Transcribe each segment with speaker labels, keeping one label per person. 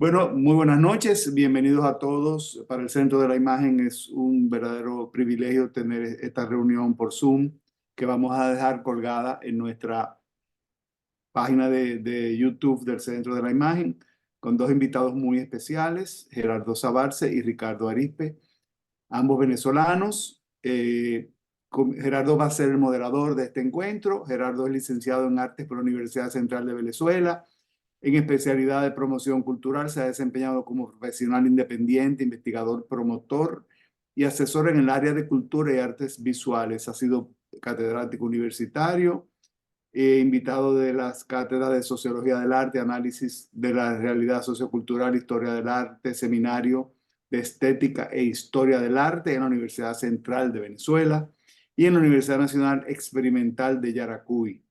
Speaker 1: Bueno, muy buenas noches, bienvenidos a todos. Para el Centro de la Imagen es un verdadero privilegio tener esta reunión por Zoom que vamos a dejar colgada en nuestra página de YouTube del Centro de la Imagen con dos invitados muy especiales, Gerardo Sabarce y Ricardo Arizpe, ambos venezolanos. Gerardo va a ser el moderador de este encuentro. Gerardo es licenciado en Artes por la Universidad Central de Venezuela. En especialidad de promoción cultural, se ha desempeñado como profesional independiente, investigador, promotor y asesor en el área de cultura y artes visuales. Ha sido catedrático universitario, invitado de las cátedras de Sociología del Arte, Análisis de la Realidad Sociocultural, Historia del Arte, Seminario de Estética e Historia del Arte en la Universidad Central de Venezuela y en la Universidad Nacional Experimental de Yaracuy.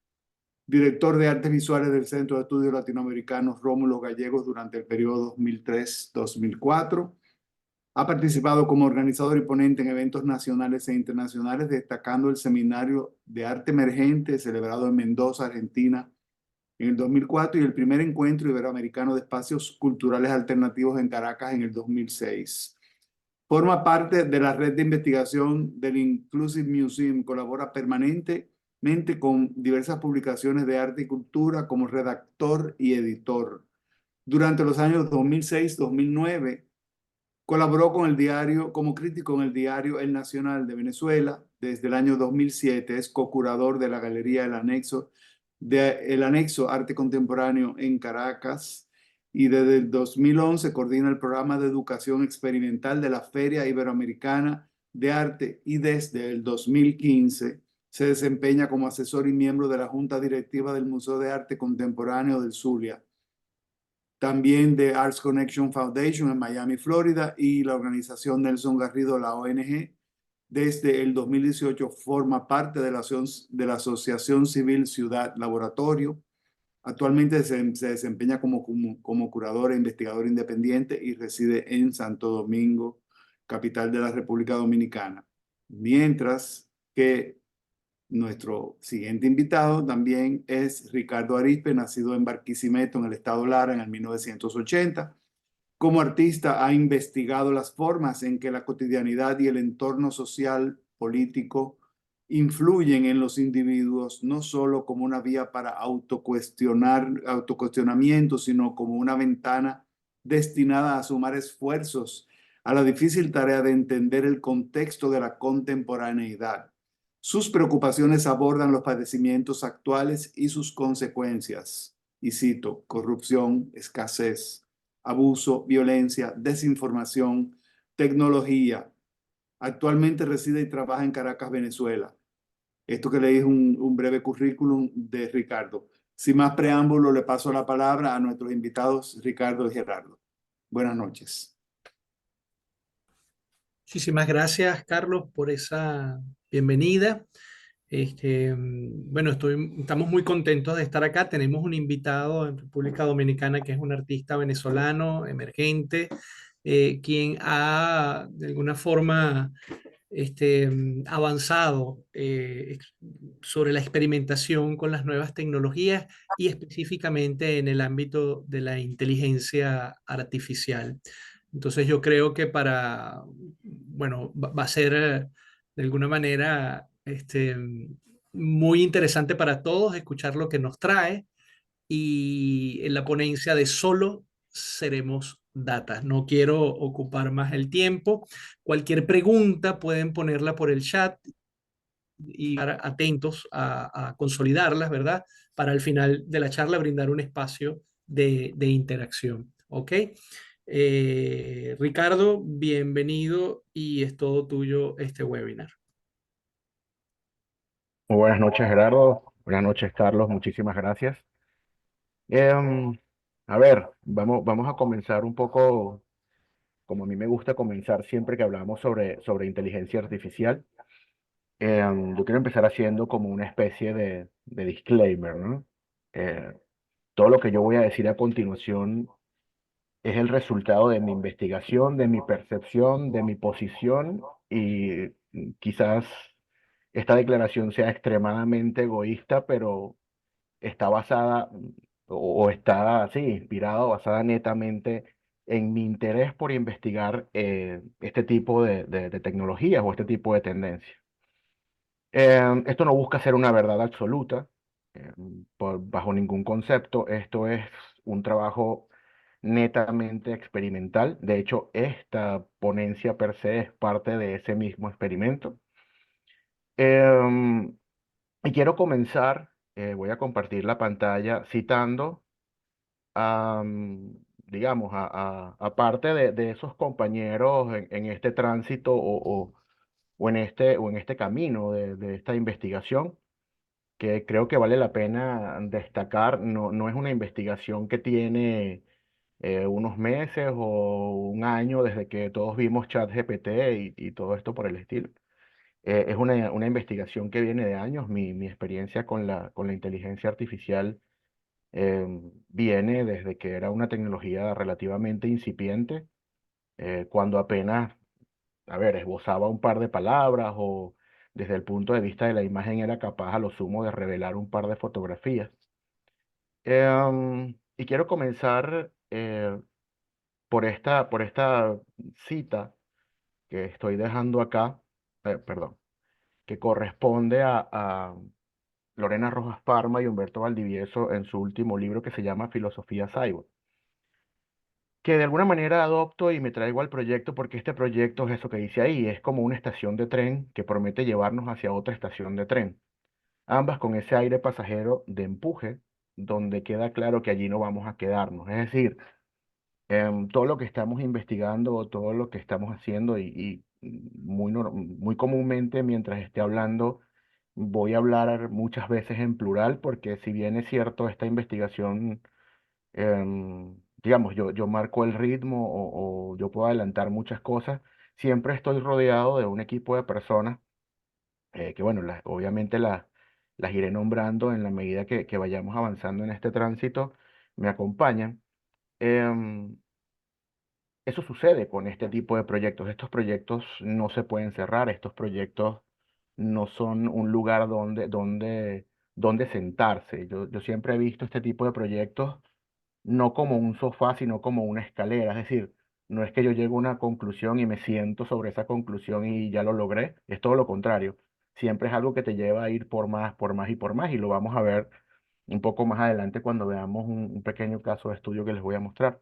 Speaker 1: Director de Artes Visuales del Centro de Estudios Latinoamericanos Rómulo Gallegos durante el periodo 2003-2004. Ha participado como organizador y ponente en eventos nacionales e internacionales, destacando el Seminario de Arte Emergente celebrado en Mendoza, Argentina, en el 2004 y el primer encuentro iberoamericano de espacios culturales alternativos en Caracas en el 2006. Forma parte de la red de investigación del Inclusive Museum, colabora permanentemente con diversas publicaciones de arte y cultura como redactor y editor. Durante los años 2006-2009, colaboró con el diario, como crítico en el diario El Nacional de Venezuela. Desde el año 2007 es co-curador de la Galería El Anexo Arte Contemporáneo en Caracas y desde el 2011 coordina el programa de educación experimental de la Feria Iberoamericana de Arte y desde el 2015 se desempeña como asesor y miembro de la Junta Directiva del Museo de Arte Contemporáneo del Zulia, también de Arts Connection Foundation en Miami, Florida, y la organización Nelson Garrido, la ONG. Desde el 2018 forma parte de la Asociación Civil Ciudad Laboratorio. Actualmente se desempeña como curador e investigador independiente y reside en Santo Domingo, capital de la República Dominicana. Mientras que nuestro siguiente invitado también es Ricardo Arizpe, nacido en Barquisimeto, en el estado Lara, en el 1980. Como artista ha investigado las formas en que la cotidianidad y el entorno social, político, influyen en los individuos, no solo como una vía para autocuestionamiento, sino como una ventana destinada a sumar esfuerzos a la difícil tarea de entender el contexto de la contemporaneidad. Sus preocupaciones abordan los padecimientos actuales y sus consecuencias. Y cito: corrupción, escasez, abuso, violencia, desinformación, tecnología. Actualmente reside y trabaja en Caracas, Venezuela. Esto que leí es un breve currículum de Ricardo. Sin más preámbulo, le paso la palabra a nuestros invitados, Ricardo y Gerardo. Buenas noches.
Speaker 2: Muchísimas gracias, Carlos, por esa bienvenida. Bueno, estamos muy contentos de estar acá. Tenemos un invitado en República Dominicana que es un artista venezolano emergente, quien ha de alguna forma avanzado sobre la experimentación con las nuevas tecnologías y específicamente en el ámbito de la inteligencia artificial. Entonces yo creo que bueno, va a ser de alguna manera muy interesante para todos escuchar lo que nos trae y en la ponencia de Solo Seremos Data. No quiero ocupar más el tiempo. Cualquier pregunta pueden ponerla por el chat y estar atentos a consolidarlas, ¿verdad? Para al final de la charla brindar un espacio de interacción. ¿Ok? Ricardo, bienvenido y es todo tuyo este webinar.
Speaker 3: Muy buenas noches, Gerardo. Buenas noches, Carlos. Muchísimas gracias. Em, a ver, vamos a comenzar un poco como a mí me gusta comenzar siempre que hablamos sobre inteligencia artificial. Yo quiero empezar haciendo como una especie de disclaimer, ¿no? Eh, Todo lo que yo voy a decir a continuación es el resultado de mi investigación, de mi percepción, de mi posición y quizás esta declaración sea extremadamente egoísta, pero está basada o está así, inspirada o basada netamente en mi interés por investigar este tipo de tecnologías o este tipo de tendencias. Esto no busca ser una verdad absoluta, bajo ningún concepto. Esto es un trabajo netamente experimental. De hecho, esta ponencia per se es parte de ese mismo experimento. Em, y quiero comenzar, voy a compartir la pantalla citando, digamos, a parte de esos compañeros en este tránsito o en este camino de esta investigación, que creo que vale la pena destacar. No, no es una investigación que tiene unos meses o un año desde que todos vimos ChatGPT y todo esto por el estilo. Es una investigación que viene de años. Mi experiencia con la inteligencia artificial viene desde que era una tecnología relativamente incipiente, cuando apenas, a ver, esbozaba un par de palabras o desde el punto de vista de la imagen era capaz a lo sumo de revelar un par de fotografías. Y quiero comenzar por esta cita que estoy dejando acá, perdón, que corresponde a Lorena Rojas Parma y Humberto Valdivieso en su último libro que se llama Filosofía Cyborg, que de alguna manera adopto y me traigo al proyecto porque este proyecto es eso que dice ahí, es como una estación de tren que promete llevarnos hacia otra estación de tren, ambas con ese aire pasajero de empuje, donde queda claro que allí no vamos a quedarnos. Es decir, todo lo que estamos investigando o todo lo que estamos haciendo y muy comúnmente mientras esté hablando voy a hablar muchas veces en plural porque si bien es cierto esta investigación, digamos, yo marco el ritmo o yo puedo adelantar muchas cosas, siempre estoy rodeado de un equipo de personas que bueno, obviamente las iré nombrando en la medida que vayamos avanzando en este tránsito, me acompañan. Em, Eso sucede con este tipo de proyectos. Estos proyectos no se pueden cerrar, estos proyectos no son un lugar donde sentarse. Yo siempre he visto este tipo de proyectos no como un sofá, sino como una escalera. Es decir, no es que yo llego a una conclusión y me siento sobre esa conclusión y ya lo logré. Es todo lo contrario. Siempre es algo que te lleva a ir por más, por más y por más. Y lo vamos a ver un poco más adelante cuando veamos un pequeño caso de estudio que les voy a mostrar.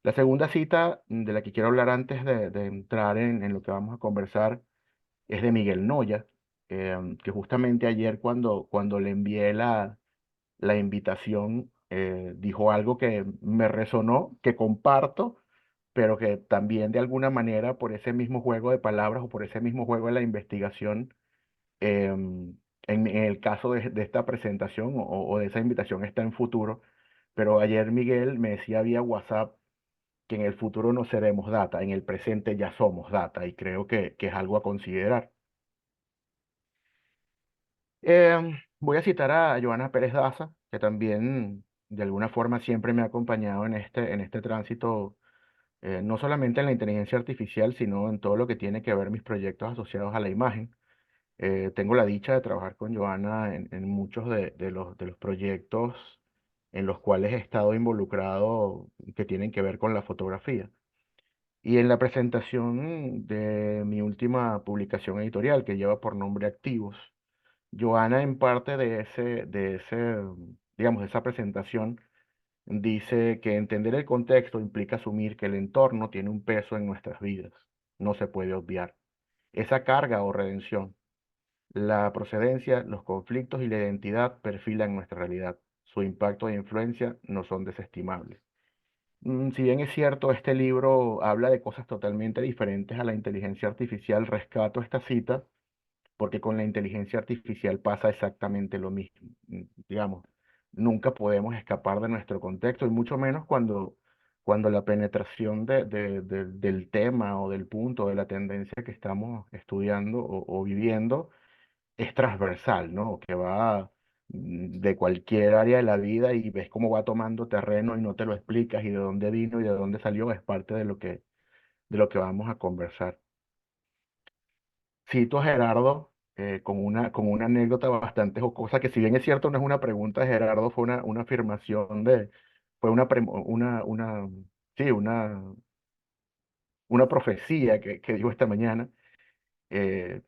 Speaker 3: La segunda cita de la que quiero hablar antes de entrar en lo que vamos a conversar es de Miguel Noya, que justamente ayer cuando le envié la invitación, dijo algo que me resonó, que comparto, pero que también de alguna manera por ese mismo juego de palabras o por ese mismo juego de la investigación, en el caso de esta presentación o de esa invitación está en futuro, pero ayer Miguel me decía vía WhatsApp que en el futuro no seremos data, en el presente ya somos data y creo que es algo a considerar. Voy a citar a Joana Pérez Daza, que también de alguna forma siempre me ha acompañado en este tránsito, no solamente en la inteligencia artificial, sino en todo lo que tiene que ver mis proyectos asociados a la imagen. Tengo la dicha de trabajar con Joana en muchos de los proyectos en los cuales he estado involucrado que tienen que ver con la fotografía. Y en la presentación de mi última publicación editorial, que lleva por nombre Activos, Joana, en parte digamos, de esa presentación, dice que entender el contexto implica asumir que el entorno tiene un peso en nuestras vidas, no se puede obviar. Esa carga o redención, la procedencia, los conflictos y la identidad perfilan nuestra realidad. Su impacto e influencia no son desestimables. Si bien es cierto, este libro habla de cosas totalmente diferentes a la inteligencia artificial, rescato esta cita porque con la inteligencia artificial pasa exactamente lo mismo. Digamos, nunca podemos escapar de nuestro contexto y mucho menos cuando la penetración del tema o del punto de la tendencia que estamos estudiando o viviendo es transversal, ¿no? Que va de cualquier área de la vida y ves cómo va tomando terreno y no te lo explicas y de dónde vino y de dónde salió, es parte de lo que vamos a conversar. Cito a Gerardo con una anécdota bastante jocosa, que si bien es cierto no es una pregunta de Gerardo, fue una afirmación fue una sí, una profecía que digo esta mañana, eh,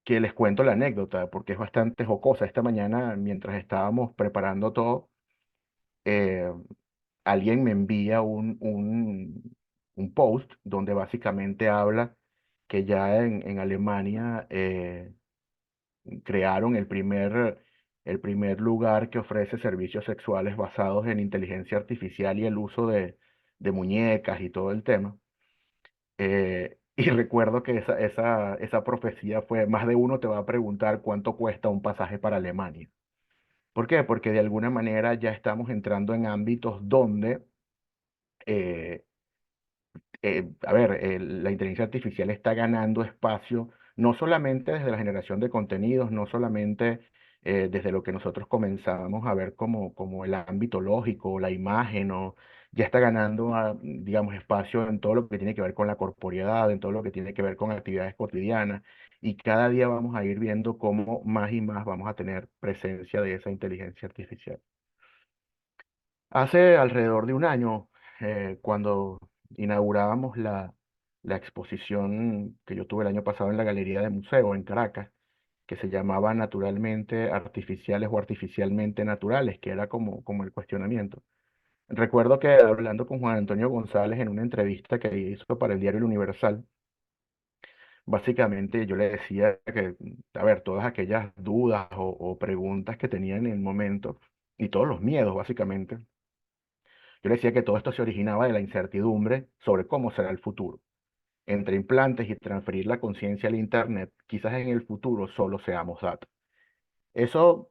Speaker 3: que les cuento la anécdota porque es bastante jocosa. Esta mañana, mientras estábamos preparando todo, eh, alguien me envía un post donde básicamente habla que ya en Alemania crearon el primer lugar que ofrece servicios sexuales basados en inteligencia artificial y el uso de muñecas y todo el tema. Y recuerdo que esa profecía fue, más de uno te va a preguntar cuánto cuesta un pasaje para Alemania. ¿Por qué? Porque de alguna manera ya estamos entrando en ámbitos donde eh, a ver, la inteligencia artificial está ganando espacio, no solamente desde la generación de contenidos, no solamente desde lo que nosotros comenzamos a ver como el ámbito lógico, la imagen, o ya está ganando, digamos, espacio en todo lo que tiene que ver con la corporeidad, en todo lo que tiene que ver con actividades cotidianas, y cada día vamos a ir viendo cómo más y más vamos a tener presencia de esa inteligencia artificial. Hace alrededor de un año, cuando inaugurábamos la exposición que yo tuve el año pasado en la Galería de Museo en Caracas, que se llamaba Naturalmente Artificiales o Artificialmente Naturales, que era como el cuestionamiento. Recuerdo que hablando con Juan Antonio González en una entrevista que hizo para el diario El Universal, básicamente yo le decía que, a ver, todas aquellas dudas o preguntas que tenía en el momento y todos los miedos, básicamente. Yo le decía que todo esto se originaba de la incertidumbre sobre cómo será el futuro. Entre implantes y transferir la conciencia al Internet, quizás en el futuro solo seamos datos. Eso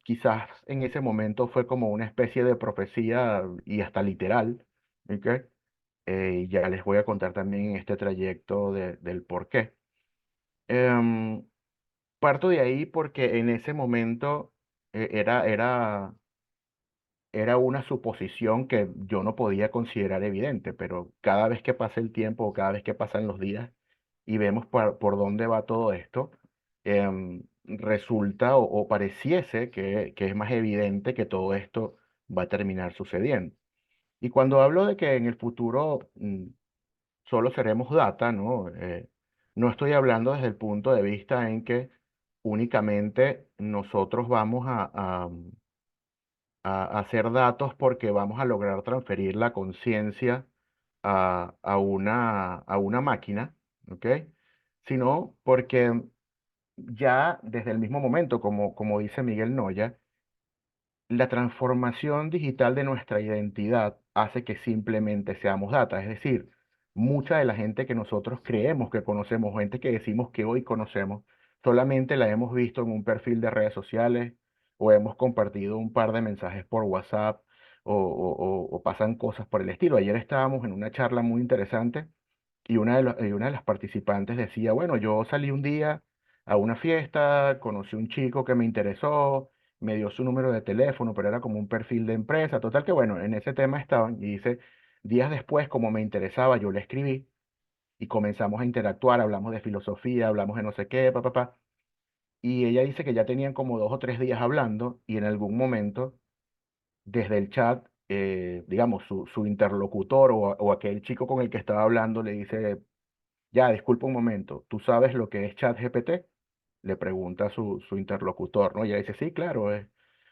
Speaker 3: quizás en ese momento fue como una especie de profecía y hasta literal, ¿ok? Y ya les voy a contar también en este trayecto del por qué. Em, Parto de ahí porque en ese momento era una suposición que yo no podía considerar evidente, pero cada vez que pasa el tiempo o cada vez que pasan los días y vemos por dónde va todo esto, resulta o pareciese que es más evidente que todo esto va a terminar sucediendo. Y cuando hablo de que en el futuro solo seremos data, ¿no? No estoy hablando desde el punto de vista en que únicamente nosotros vamos a hacer datos porque vamos a lograr transferir la conciencia a una máquina, ¿ok? Sino porque ya desde el mismo momento, como dice Miguel Noya, la transformación digital de nuestra identidad hace que simplemente seamos data, es decir, mucha de la gente que nosotros creemos que conocemos, gente que decimos que hoy conocemos, solamente la hemos visto en un perfil de redes sociales o hemos compartido un par de mensajes por WhatsApp o pasan cosas por el estilo. Ayer estábamos en una charla muy interesante y una de las participantes decía, bueno, yo salí un día a una fiesta, conocí un chico que me interesó, me dio su número de teléfono, pero era como un perfil de empresa. Total que bueno, en ese tema estaban y dice, días después, como me interesaba, yo le escribí y comenzamos a interactuar, hablamos de filosofía, hablamos de no sé qué, papá. Y ella dice que ya tenían como 2 o 3 días hablando y en algún momento, desde el chat, digamos, su interlocutor o aquel chico con el que estaba hablando le dice, ya, disculpa un momento, ¿tú sabes lo que es ChatGPT? Le pregunta a su interlocutor, ¿no? Y ella dice, sí, claro, es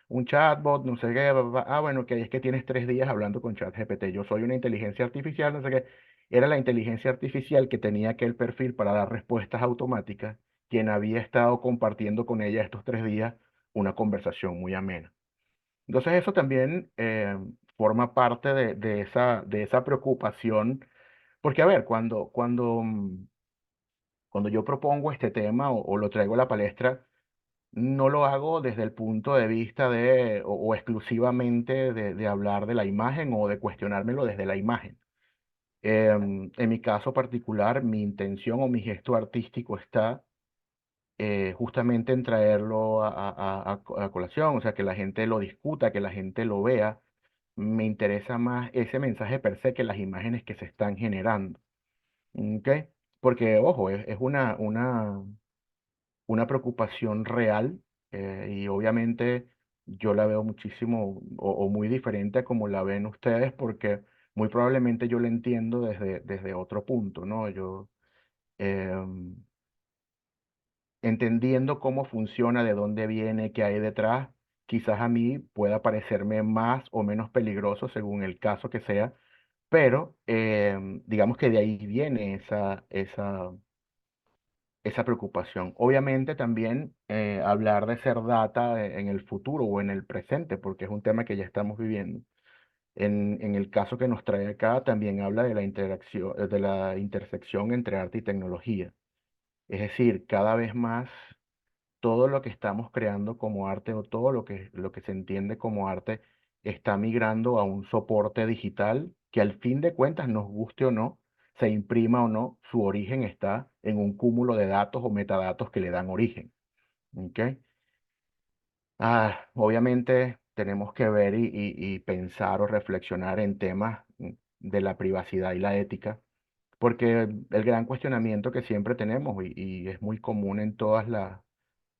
Speaker 3: un chatbot, no sé qué, ah, bueno, que es que tienes 3 días hablando con ChatGPT, yo soy una inteligencia artificial, no sé qué. Era la inteligencia artificial que tenía aquel perfil para dar respuestas automáticas, quien había estado compartiendo con ella estos 3 días una conversación muy amena. Entonces eso también forma parte de esa preocupación, porque a ver, cuando yo propongo este tema o lo traigo a la palestra, no lo hago desde el punto de vista o exclusivamente de hablar de la imagen o de cuestionármelo desde la imagen. En mi caso particular, mi intención o mi gesto artístico está justamente en traerlo a colación, o sea, que la gente lo discuta, que la gente lo vea. Me interesa más ese mensaje per se que las imágenes que se están generando. ¿Ok? Porque, ojo, es una preocupación real y obviamente yo la veo muchísimo o muy diferente a como la ven ustedes porque muy probablemente yo lo entiendo desde otro punto, ¿no? Yo, em, entendiendo cómo funciona, de dónde viene, qué hay detrás, quizás a mí pueda parecerme más o menos peligroso según el caso que sea, pero digamos que de ahí viene esa preocupación. Obviamente también hablar de ser data en el futuro o en el presente, porque es un tema que ya estamos viviendo. En el caso que nos trae acá, también habla de la interacción, de la intersección entre arte y tecnología. Es decir, cada vez más todo lo que estamos creando como arte o todo lo que se entiende como arte está migrando a un soporte digital que al fin de cuentas, nos guste o no, se imprima o no, su origen está en un cúmulo de datos o metadatos que le dan origen. ¿Ok? Obviamente tenemos que ver y pensar o reflexionar en temas de la privacidad y la ética, porque el gran cuestionamiento que siempre tenemos y es muy común en todas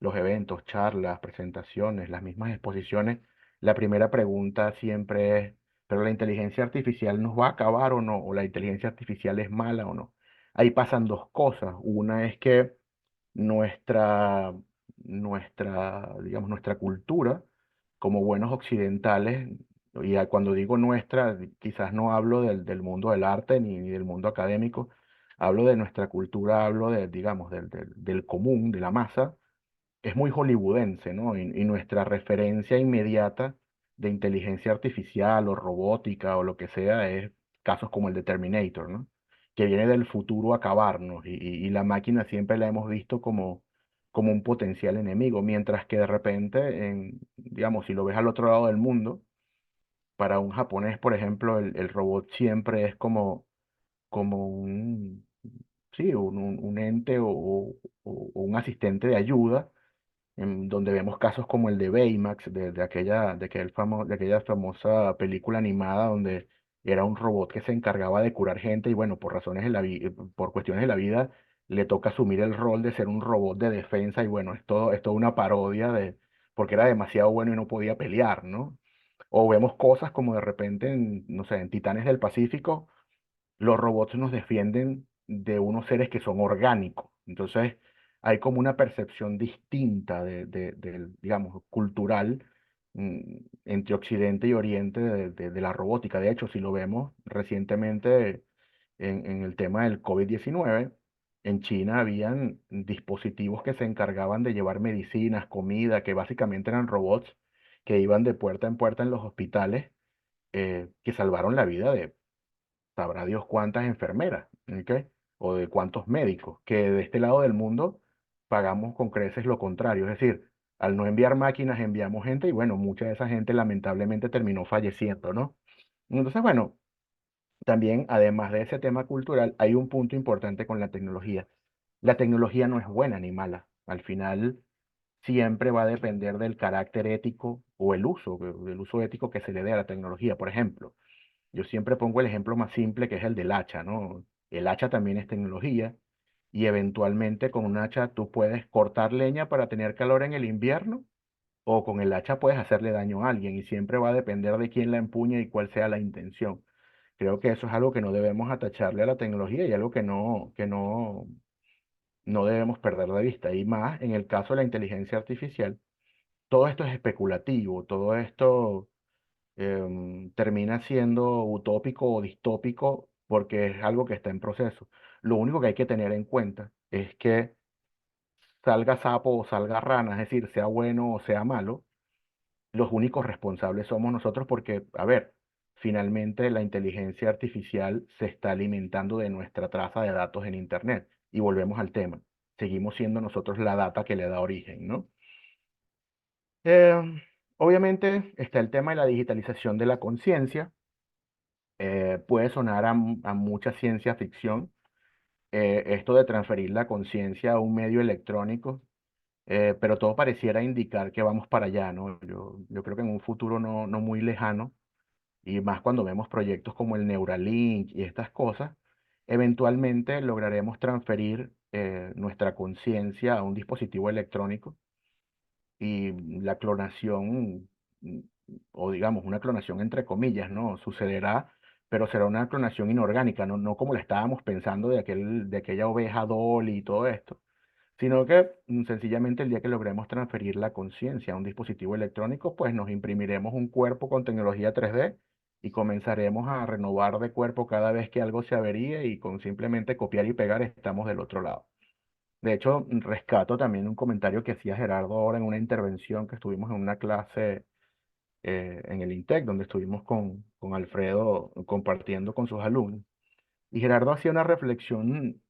Speaker 3: los eventos, charlas, presentaciones, las mismas exposiciones, la primera pregunta siempre es, ¿pero la inteligencia artificial nos va a acabar o no? ¿O la inteligencia artificial es mala o no? Ahí pasan dos cosas. Una es que nuestra, digamos, nuestra cultura, como buenos occidentales, cuando digo nuestra, quizás no hablo del mundo del arte ni del mundo académico, hablo de nuestra cultura, hablo digamos, del común, de la masa, es muy hollywoodense, ¿no? Y nuestra referencia inmediata de inteligencia artificial o robótica o lo que sea es casos como el de Terminator, ¿no? Que viene del futuro a acabarnos y la máquina siempre la hemos visto como un potencial enemigo, mientras que de repente, digamos, si lo ves al otro lado del mundo, para un japonés, por ejemplo, el robot siempre es como sí, un ente o un asistente de ayuda en donde vemos casos como el de Baymax, de aquella famosa película animada donde era un robot que se encargaba de curar gente y bueno, por cuestiones de la vida, le toca asumir el rol de ser un robot de defensa y bueno, es todo una parodia porque era demasiado bueno y no podía pelear, ¿no? O vemos cosas como de repente, no sé, en Titanes del Pacífico los robots nos defienden de unos seres que son orgánicos. Entonces, hay como una percepción distinta digamos, cultural entre Occidente y Oriente de la robótica. De hecho, si lo vemos recientemente en el tema del COVID-19, en China habían dispositivos que se encargaban de llevar medicinas, comida, que básicamente eran robots que iban de puerta en puerta en los hospitales, que salvaron la vida de sabrá Dios cuántas enfermeras, ¿ok? O de cuántos médicos, que de este lado del mundo pagamos con creces lo contrario. Es decir, al no enviar máquinas, enviamos gente y bueno, mucha de esa gente lamentablemente terminó falleciendo, ¿no? Entonces, bueno, también además de ese tema cultural, hay un punto importante con la tecnología. La tecnología no es buena ni mala. Al final, siempre va a depender del carácter ético o el uso ético que se le dé a la tecnología. Por ejemplo, yo siempre pongo el ejemplo más simple que es el del hacha, ¿no? El hacha también es tecnología y eventualmente con un hacha tú puedes cortar leña para tener calor en el invierno o con el hacha puedes hacerle daño a alguien y siempre va a depender de quién la empuña y cuál sea la intención. Creo que eso es algo que no debemos atacharle a la tecnología y algo que no debemos perder de vista. Y más en el caso de la inteligencia artificial, todo esto es especulativo, todo esto termina siendo utópico o distópico porque es algo que está en proceso. Lo único que hay que tener en cuenta es que salga sapo o salga rana, es decir, sea bueno o sea malo, los únicos responsables somos nosotros porque, a ver, finalmente la inteligencia artificial se está alimentando de nuestra traza de datos en Internet. Y volvemos al tema, seguimos siendo nosotros la data que le da origen, ¿no? Obviamente está el tema de la digitalización de la conciencia. Puede sonar a mucha ciencia ficción, esto de transferir la conciencia a un medio electrónico, pero todo pareciera indicar que vamos para allá, ¿no? Yo creo que en un futuro no muy lejano, y más cuando vemos proyectos como el Neuralink y estas cosas, eventualmente lograremos transferir nuestra conciencia a un dispositivo electrónico y la clonación, mm, o digamos una clonación entre comillas, ¿no? Sucederá, pero será una clonación inorgánica, no como la estábamos pensando de aquella oveja Dolly y todo esto, sino que sencillamente el día que logremos transferir la conciencia a un dispositivo electrónico, pues nos imprimiremos un cuerpo con tecnología 3D y comenzaremos a renovar de cuerpo cada vez que algo se averíe y con simplemente copiar y pegar estamos del otro lado. De hecho, rescato también un comentario que hacía Gerardo ahora en una intervención que estuvimos en una clase en el INTEC, donde estuvimos con Alfredo compartiendo con sus alumnos. Y Gerardo hacía una reflexión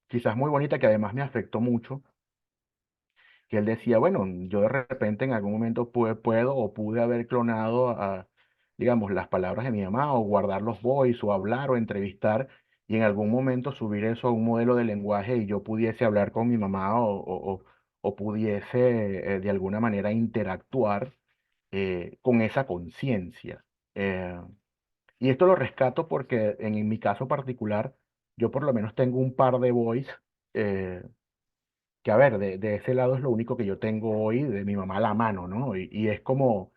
Speaker 3: quizás muy bonita que además me afectó mucho, que él decía, bueno, yo de repente en algún momento puedo o pude haber clonado digamos, las palabras de mi mamá o guardar los voice o hablar o entrevistar y en algún momento subir eso a un modelo de lenguaje y yo pudiese hablar con mi mamá o pudiese de alguna manera interactuar con esa conciencia. Eh, y esto lo rescato porque en mi caso particular, yo por lo menos tengo un par de voice eh, que a ver, de ese lado es lo único que yo tengo hoy de mi mamá a la mano, ¿no? Y es como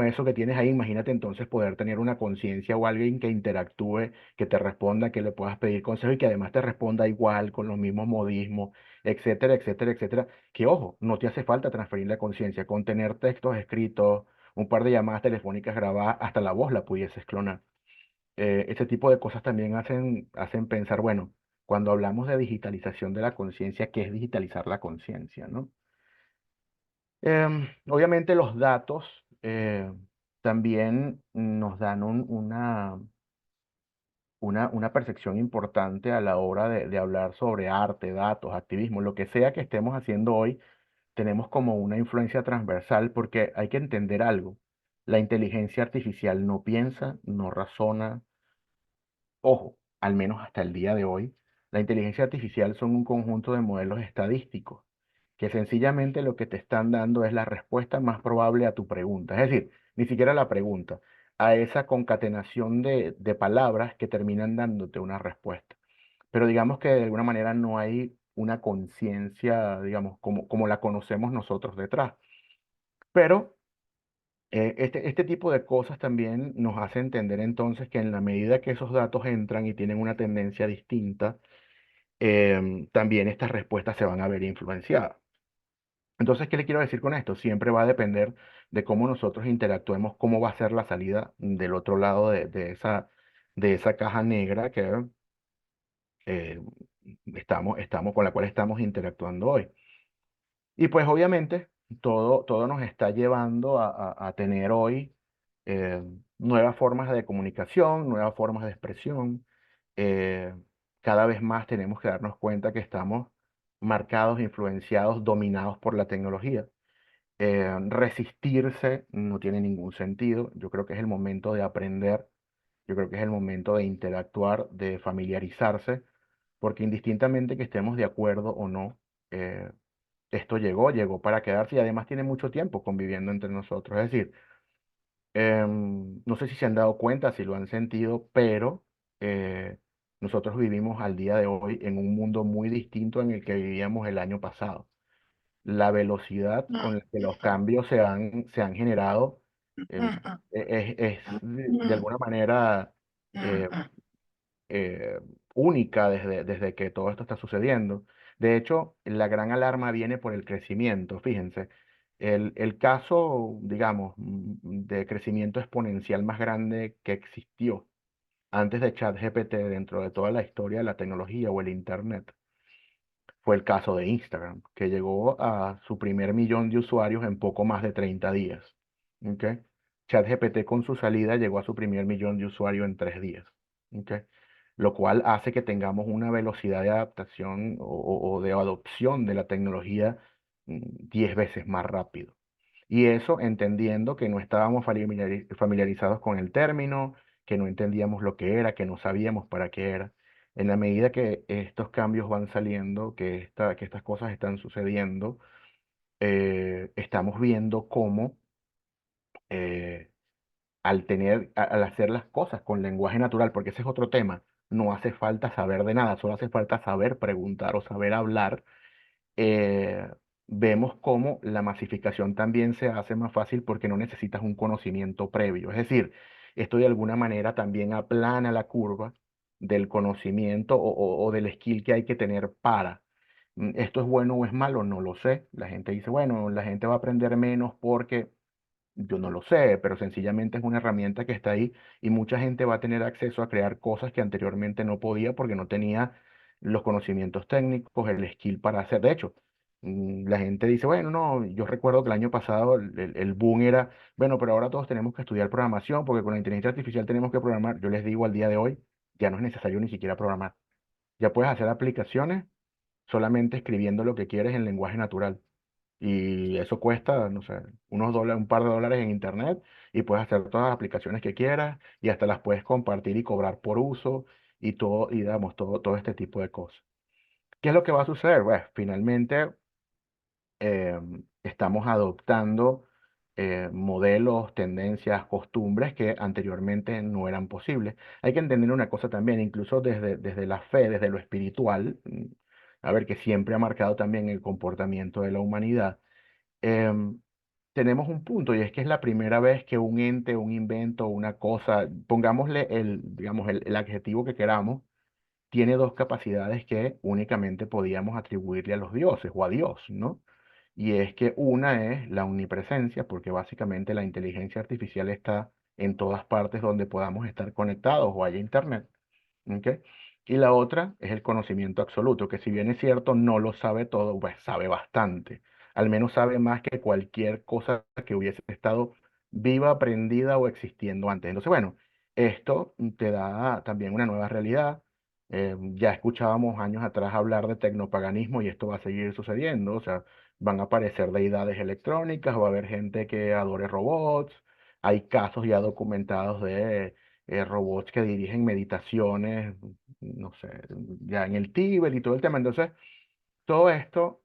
Speaker 3: eso que tienes ahí, imagínate entonces poder tener una conciencia o alguien que interactúe, que te responda, que le puedas pedir consejo y que además te responda igual, con los mismos modismos, etcétera, etcétera, etcétera. Que ojo, no te hace falta transferir la conciencia, con tener textos escritos, un par de llamadas telefónicas grabadas, hasta la voz la pudieses clonar. Ese tipo de cosas también hacen pensar, bueno, cuando hablamos de digitalización de la conciencia, ¿qué es digitalizar la conciencia, no? Obviamente los datos también nos dan una percepción importante a la hora de hablar sobre arte, datos, activismo, lo que sea que estemos haciendo hoy, tenemos como una influencia transversal porque hay que entender algo. La inteligencia artificial no piensa, no razona. Ojo, al menos hasta el día de hoy, la inteligencia artificial son un conjunto de modelos estadísticos que sencillamente lo que te están dando es la respuesta más probable a tu pregunta. Es decir, ni siquiera la pregunta, a esa concatenación de palabras que terminan dándote una respuesta. Pero digamos que de alguna manera no hay una conciencia, digamos, como la conocemos nosotros detrás. Pero este tipo de cosas también nos hace entender entonces que en la medida que esos datos entran y tienen una tendencia distinta, también estas respuestas se van a ver influenciadas. Entonces, ¿qué le quiero decir con esto? Siempre va a depender de cómo nosotros interactuemos, cómo va a ser la salida del otro lado de esa caja negra que eh, con la cual estamos interactuando hoy. Y pues obviamente todo nos está llevando a tener hoy eh, nuevas formas de comunicación, nuevas formas de expresión. eh, Cada vez más tenemos que darnos cuenta que estamos marcados, influenciados, dominados por la tecnología. Resistirse no tiene ningún sentido. Yo creo que es el momento de aprender, yo creo que es el momento de interactuar, de familiarizarse, porque indistintamente que estemos de acuerdo o no, eh, esto llegó para quedarse y además tiene mucho tiempo conviviendo entre nosotros. Es decir, no sé si se han dado cuenta, si lo han sentido, pero nosotros vivimos al día de hoy en un mundo muy distinto en el que vivíamos el año pasado. La velocidad con la que los cambios se han generado em, es de alguna manera eh, eh, única desde que todo esto está sucediendo. De hecho, la gran alarma viene por el crecimiento. Fíjense, el caso, digamos, de crecimiento exponencial más grande que existió antes de ChatGPT dentro de toda la historia de la tecnología o el Internet fue el caso de Instagram, que llegó a su primer millón de usuarios en poco más de 30 días. ¿Ok? ChatGPT con su salida llegó a su primer millón de usuarios en 3 días. ¿Ok? Lo cual hace que tengamos una velocidad de adaptación o de adopción de la tecnología 10 veces más rápido. Y eso entendiendo que no estábamos familiarizados con el término, que no entendíamos lo que era, que no sabíamos para qué era. En la medida que estos cambios van saliendo, que estas cosas están sucediendo, estamos viendo cómo eh, al hacer las cosas con lenguaje natural, porque ese es otro tema, no hace falta saber de nada, solo hace falta saber preguntar o saber hablar. eh, Vemos cómo la masificación también se hace más fácil porque no necesitas un conocimiento previo. Es decir, esto de alguna manera también aplana la curva del conocimiento o del skill que hay que tener para. ¿Esto es bueno o es malo? No lo sé. La gente dice, bueno, la gente va a aprender menos porque yo no lo sé, pero sencillamente es una herramienta que está ahí y mucha gente va a tener acceso a crear cosas que anteriormente no podía porque no tenía los conocimientos técnicos, el skill para hacer. De hecho, la gente dice, bueno, no, yo recuerdo que el año pasado el boom era, bueno, pero ahora todos tenemos que estudiar programación porque con la inteligencia artificial tenemos que programar. Yo les digo al día de hoy, ya no es necesario ni siquiera programar. Ya puedes hacer aplicaciones solamente escribiendo lo que quieres en lenguaje natural. Y eso cuesta, no sé, unos dólares, un par de dólares en internet y puedes hacer todas las aplicaciones que quieras y hasta las puedes compartir y cobrar por uso y todo, y damos todo este tipo de cosas. ¿Qué es lo que va a suceder? Pues finalmente estamos adoptando modelos, tendencias, costumbres que anteriormente no eran posibles. Hay que entender una cosa también, incluso desde la fe, desde lo espiritual, a ver, que siempre ha marcado también el comportamiento de la humanidad. em, Tenemos un punto y es que es la primera vez que un ente, un invento, una cosa, pongámosle digamos, el adjetivo que queramos, tiene dos capacidades que únicamente podíamos atribuirle a los dioses o a Dios, ¿no? Y es que una es la omnipresencia, porque básicamente la inteligencia artificial está en todas partes donde podamos estar conectados o haya internet. ¿Ok? Y la otra es el conocimiento absoluto, que si bien es cierto, no lo sabe todo, pues sabe bastante. Al menos sabe más que cualquier cosa que hubiese estado viva, aprendida o existiendo antes. Entonces, bueno, esto te da también una nueva realidad. Ya escuchábamos años atrás hablar de tecnopaganismo y esto va a seguir sucediendo. O sea, van a aparecer deidades electrónicas, va a haber gente que adore robots. Hay casos ya documentados de robots que dirigen meditaciones, no sé, ya en el Tíbet y todo el tema. Entonces, todo esto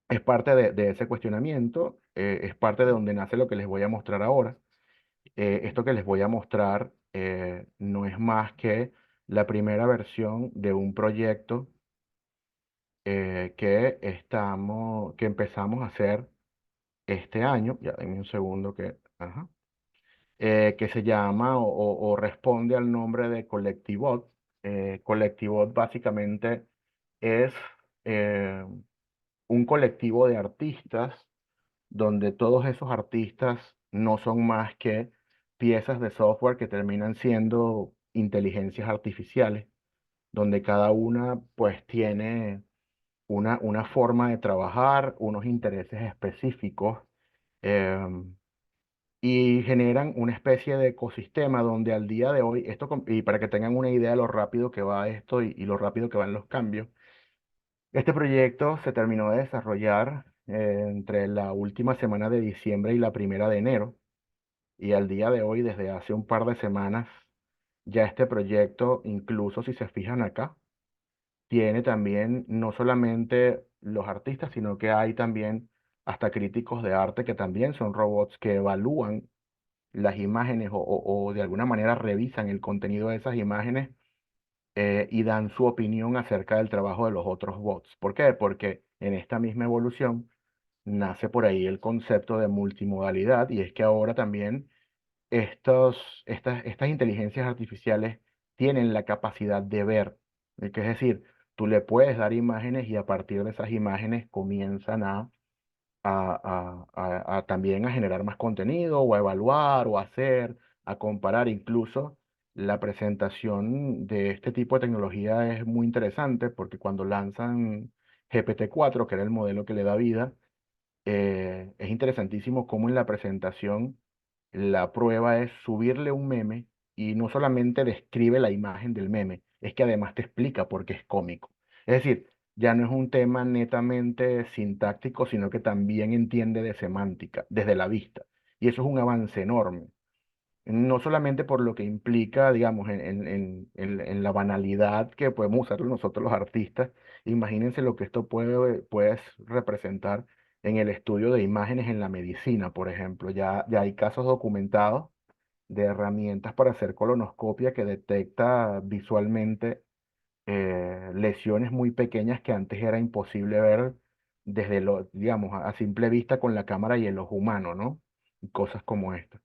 Speaker 3: es parte de ese cuestionamiento, es parte de donde nace lo que les voy a mostrar ahora. Esto que les voy a mostrar no es más que la primera versión de un proyecto que empezamos a hacer este año. Ya, denme un segundo que... Ajá. Que se llama o responde al nombre de Collectivot. Collectivot básicamente es eh, un colectivo de artistas donde todos esos artistas no son más que piezas de software que terminan siendo inteligencias artificiales, donde cada una pues tiene una forma de trabajar, unos intereses específicos. em, y generan una especie de ecosistema donde al día de hoy, y para que tengan una idea de lo rápido que va esto y lo rápido que van los cambios, este proyecto se terminó de desarrollar entre la última semana de diciembre y la primera de enero, y al día de hoy, desde hace un par de semanas, ya este proyecto, incluso si se fijan acá, tiene también no solamente los artistas, sino que hay también hasta críticos de arte que también son robots que evalúan las imágenes o de alguna manera revisan el contenido de esas imágenes y dan su opinión acerca del trabajo de los otros bots. ¿Por qué? Porque en esta misma evolución nace por ahí el concepto de multimodalidad y es que ahora también estas inteligencias artificiales tienen la capacidad de ver, que es decir, tú le puedes dar imágenes y a partir de esas imágenes comienzan a también a generar más contenido o a evaluar o a hacer, a comparar. Incluso la presentación de este tipo de tecnología es muy interesante porque cuando lanzan GPT-4, que era el modelo que le da vida, es interesantísimo cómo en la presentación la prueba es subirle un meme y no solamente describe la imagen del meme, es que además te explica por qué es cómico. Es decir, ya no es un tema netamente sintáctico, sino que también entiende de semántica, desde la vista. Y eso es un avance enorme. No solamente por lo que implica, digamos, en la banalidad que podemos usar nosotros los artistas, imagínense lo que esto puede representar en el estudio de imágenes en la medicina, por ejemplo. Ya hay casos documentados de herramientas para hacer colonoscopia que detecta visualmente lesiones muy pequeñas que antes era imposible ver digamos, a simple vista con la cámara y el ojo humano, ¿no? Y cosas como esta.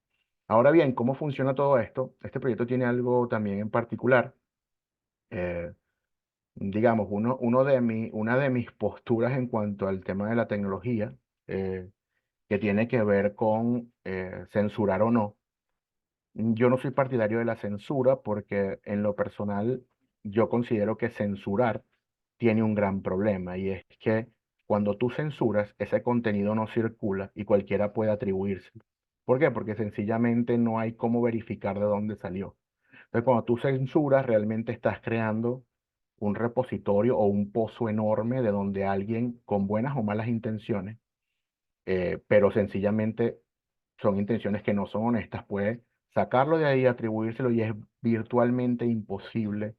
Speaker 3: Ahora bien, ¿cómo funciona todo esto? Este proyecto tiene algo también en particular. Eh, digamos, una de mis posturas en cuanto al tema de la tecnología, eh, que tiene que ver con censurar o no. Yo no soy partidario de la censura porque en lo personal yo considero que censurar tiene un gran problema y es que cuando tú censuras, ese contenido no circula y cualquiera puede atribuirse. ¿Por qué? Porque sencillamente no hay cómo verificar de dónde salió. Entonces, cuando tú censuras, realmente estás creando un repositorio o un pozo enorme de donde alguien con buenas o malas intenciones, pero sencillamente son intenciones que no son honestas, puede sacarlo de ahí, atribuírselo y es virtualmente imposible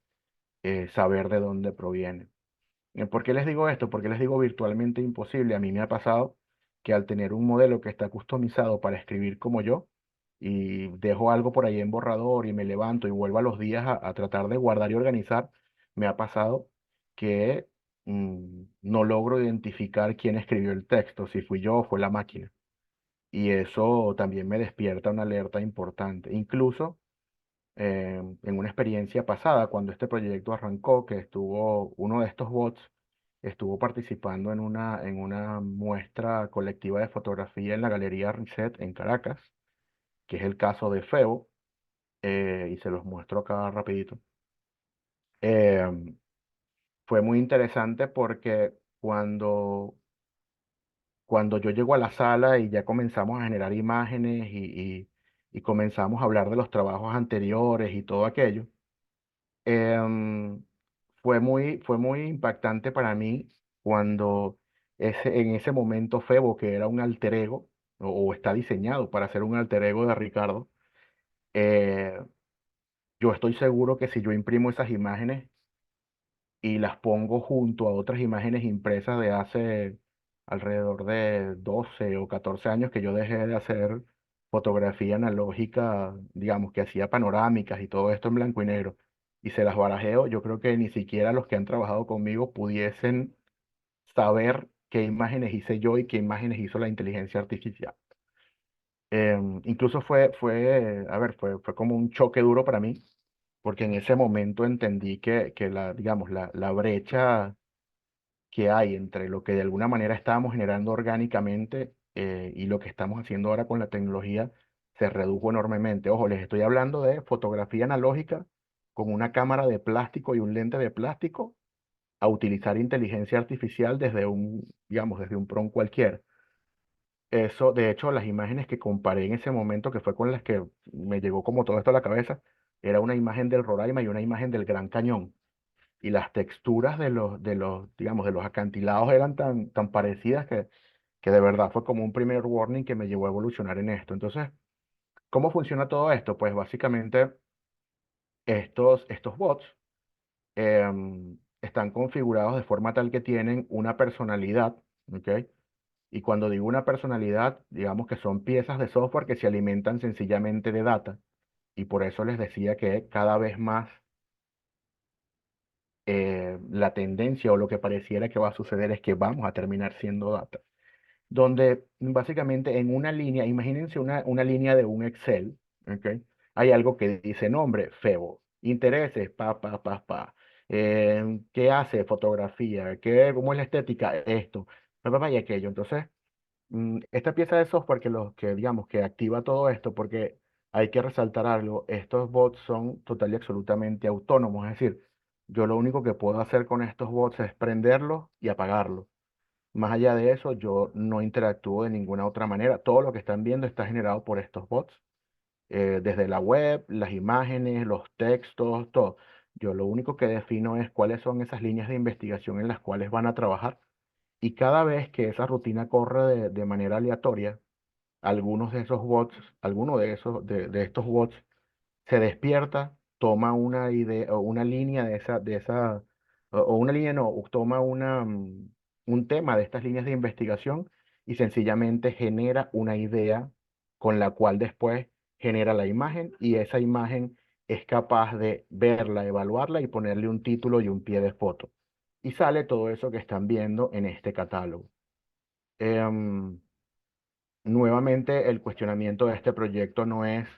Speaker 3: saber de dónde proviene. ¿Por qué les digo esto? ¿Por qué les digo virtualmente imposible? A mí me ha pasado que al tener un modelo que está customizado para escribir como yo, y dejo algo por ahí en borrador y me levanto y vuelvo a los días a tratar de guardar y organizar, me ha pasado que no logro identificar quién escribió el texto, si fui yo o fue la máquina. Y eso también me despierta una alerta importante. Incluso en una experiencia pasada, cuando este proyecto arrancó, que estuvo uno de estos bots, estuvo participando en una muestra colectiva de fotografía en la Galería Reset en Caracas, que es el caso de Febo, y se los muestro acá rapidito. Em, Fue muy interesante porque cuando yo llego a la sala y ya comenzamos a generar imágenes y comenzamos a hablar de los trabajos anteriores y todo aquello, em, fue muy impactante para mí cuando en ese momento Febo, que era un alter ego, o está diseñado para ser un alter ego de Ricardo, eh, yo estoy seguro que si yo imprimo esas imágenes y las pongo junto a otras imágenes impresas de hace alrededor de 12 o 14 años que yo dejé de hacer fotografía analógica, digamos, que hacía panorámicas y todo esto en blanco y negro, y se las barajeo, yo creo que ni siquiera los que han trabajado conmigo pudiesen saber qué imágenes hice yo y qué imágenes hizo la inteligencia artificial. Incluso a ver, fue como un choque duro para mí, porque en ese momento entendí que digamos, la brecha que hay entre lo que de alguna manera estábamos generando orgánicamente y lo que estamos haciendo ahora con la tecnología se redujo enormemente. Ojo, les estoy hablando de fotografía analógica con una cámara de plástico y un lente de plástico a utilizar inteligencia artificial digamos, desde un prompt cualquiera. Eso, de hecho, las imágenes que comparé en ese momento, que fue con las que me llegó como todo esto a la cabeza, era una imagen del Roraima y una imagen del Gran Cañón. Y las texturas digamos, de los acantilados eran tan parecidas que de verdad fue como un primer warning que me llevó a evolucionar en esto. Entonces, ¿cómo funciona todo esto? Pues básicamente estos bots están configurados de forma tal que tienen una personalidad, ¿ok? Y cuando digo una personalidad, digamos que son piezas de software que se alimentan sencillamente de data. Y por eso les decía que cada vez más la tendencia o lo que pareciera que va a suceder es que vamos a terminar siendo data. Donde básicamente en una línea, imagínense una línea de un Excel, ¿ok? Hay algo que dice nombre, Febo, intereses, ¿qué hace? Fotografía, ¿cómo es la estética? Esto, y aquello. Entonces, esta pieza de software digamos, que activa todo esto, porque hay que resaltar algo, estos bots son total y absolutamente autónomos, es decir, yo lo único que puedo hacer con estos bots es prenderlos y apagarlos. Más allá de eso, yo no interactúo de ninguna otra manera. Todo lo que están viendo está generado por estos bots, desde la web, las imágenes, los textos, todo. Yo lo único que defino es cuáles son esas líneas de investigación en las cuales van a trabajar y cada vez que esa rutina corre de manera aleatoria, algunos de esos bots, alguno de estos bots se despierta, toma una idea o una línea o una línea no, toma un tema de estas líneas de investigación y sencillamente genera una idea con la cual después genera la imagen y esa imagen es capaz de verla, evaluarla y ponerle un título y un pie de foto. Y sale todo eso que están viendo en este catálogo. Em, Nuevamente, el cuestionamiento de este proyecto no es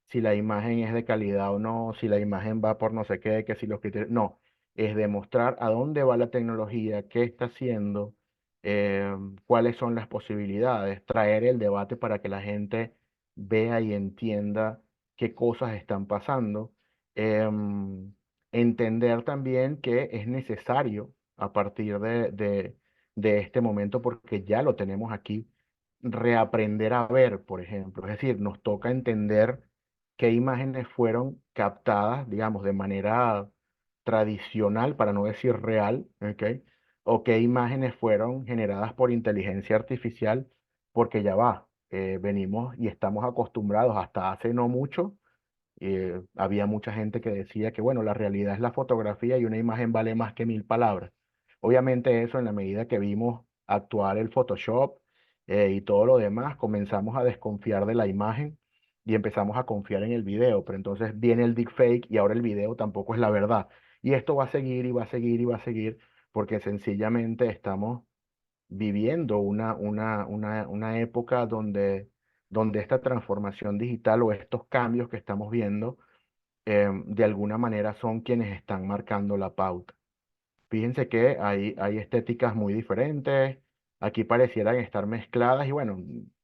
Speaker 3: si la imagen es de calidad o no, si la imagen va por no sé qué, que si los criterios, no, es demostrar a dónde va la tecnología, qué está haciendo, cuáles son las posibilidades, traer el debate para que la gente vea y entienda qué cosas están pasando. em, Entender también que es necesario a partir de este momento, porque ya lo tenemos aquí, reaprender a ver, por ejemplo. Es decir, nos toca entender qué imágenes fueron captadas, digamos, de manera tradicional, para no decir real, ¿ok? O qué imágenes fueron generadas por inteligencia artificial, porque ya va, venimos y estamos acostumbrados hasta hace no mucho. Había mucha gente que decía que, bueno, la realidad es la fotografía y una imagen vale más que 1000 palabras. Obviamente eso, en la medida que vimos actuar el Photoshop y todo lo demás, comenzamos a desconfiar de la imagen y empezamos a confiar en el video, pero entonces viene el deepfake y ahora el video tampoco es la verdad. Y esto va a seguir y va a seguir y va a seguir, porque sencillamente estamos viviendo una época donde esta transformación digital o estos cambios que estamos viendo, de alguna manera son quienes están marcando la pauta. Fíjense que hay estéticas muy diferentes, aquí parecieran estar mezcladas y bueno,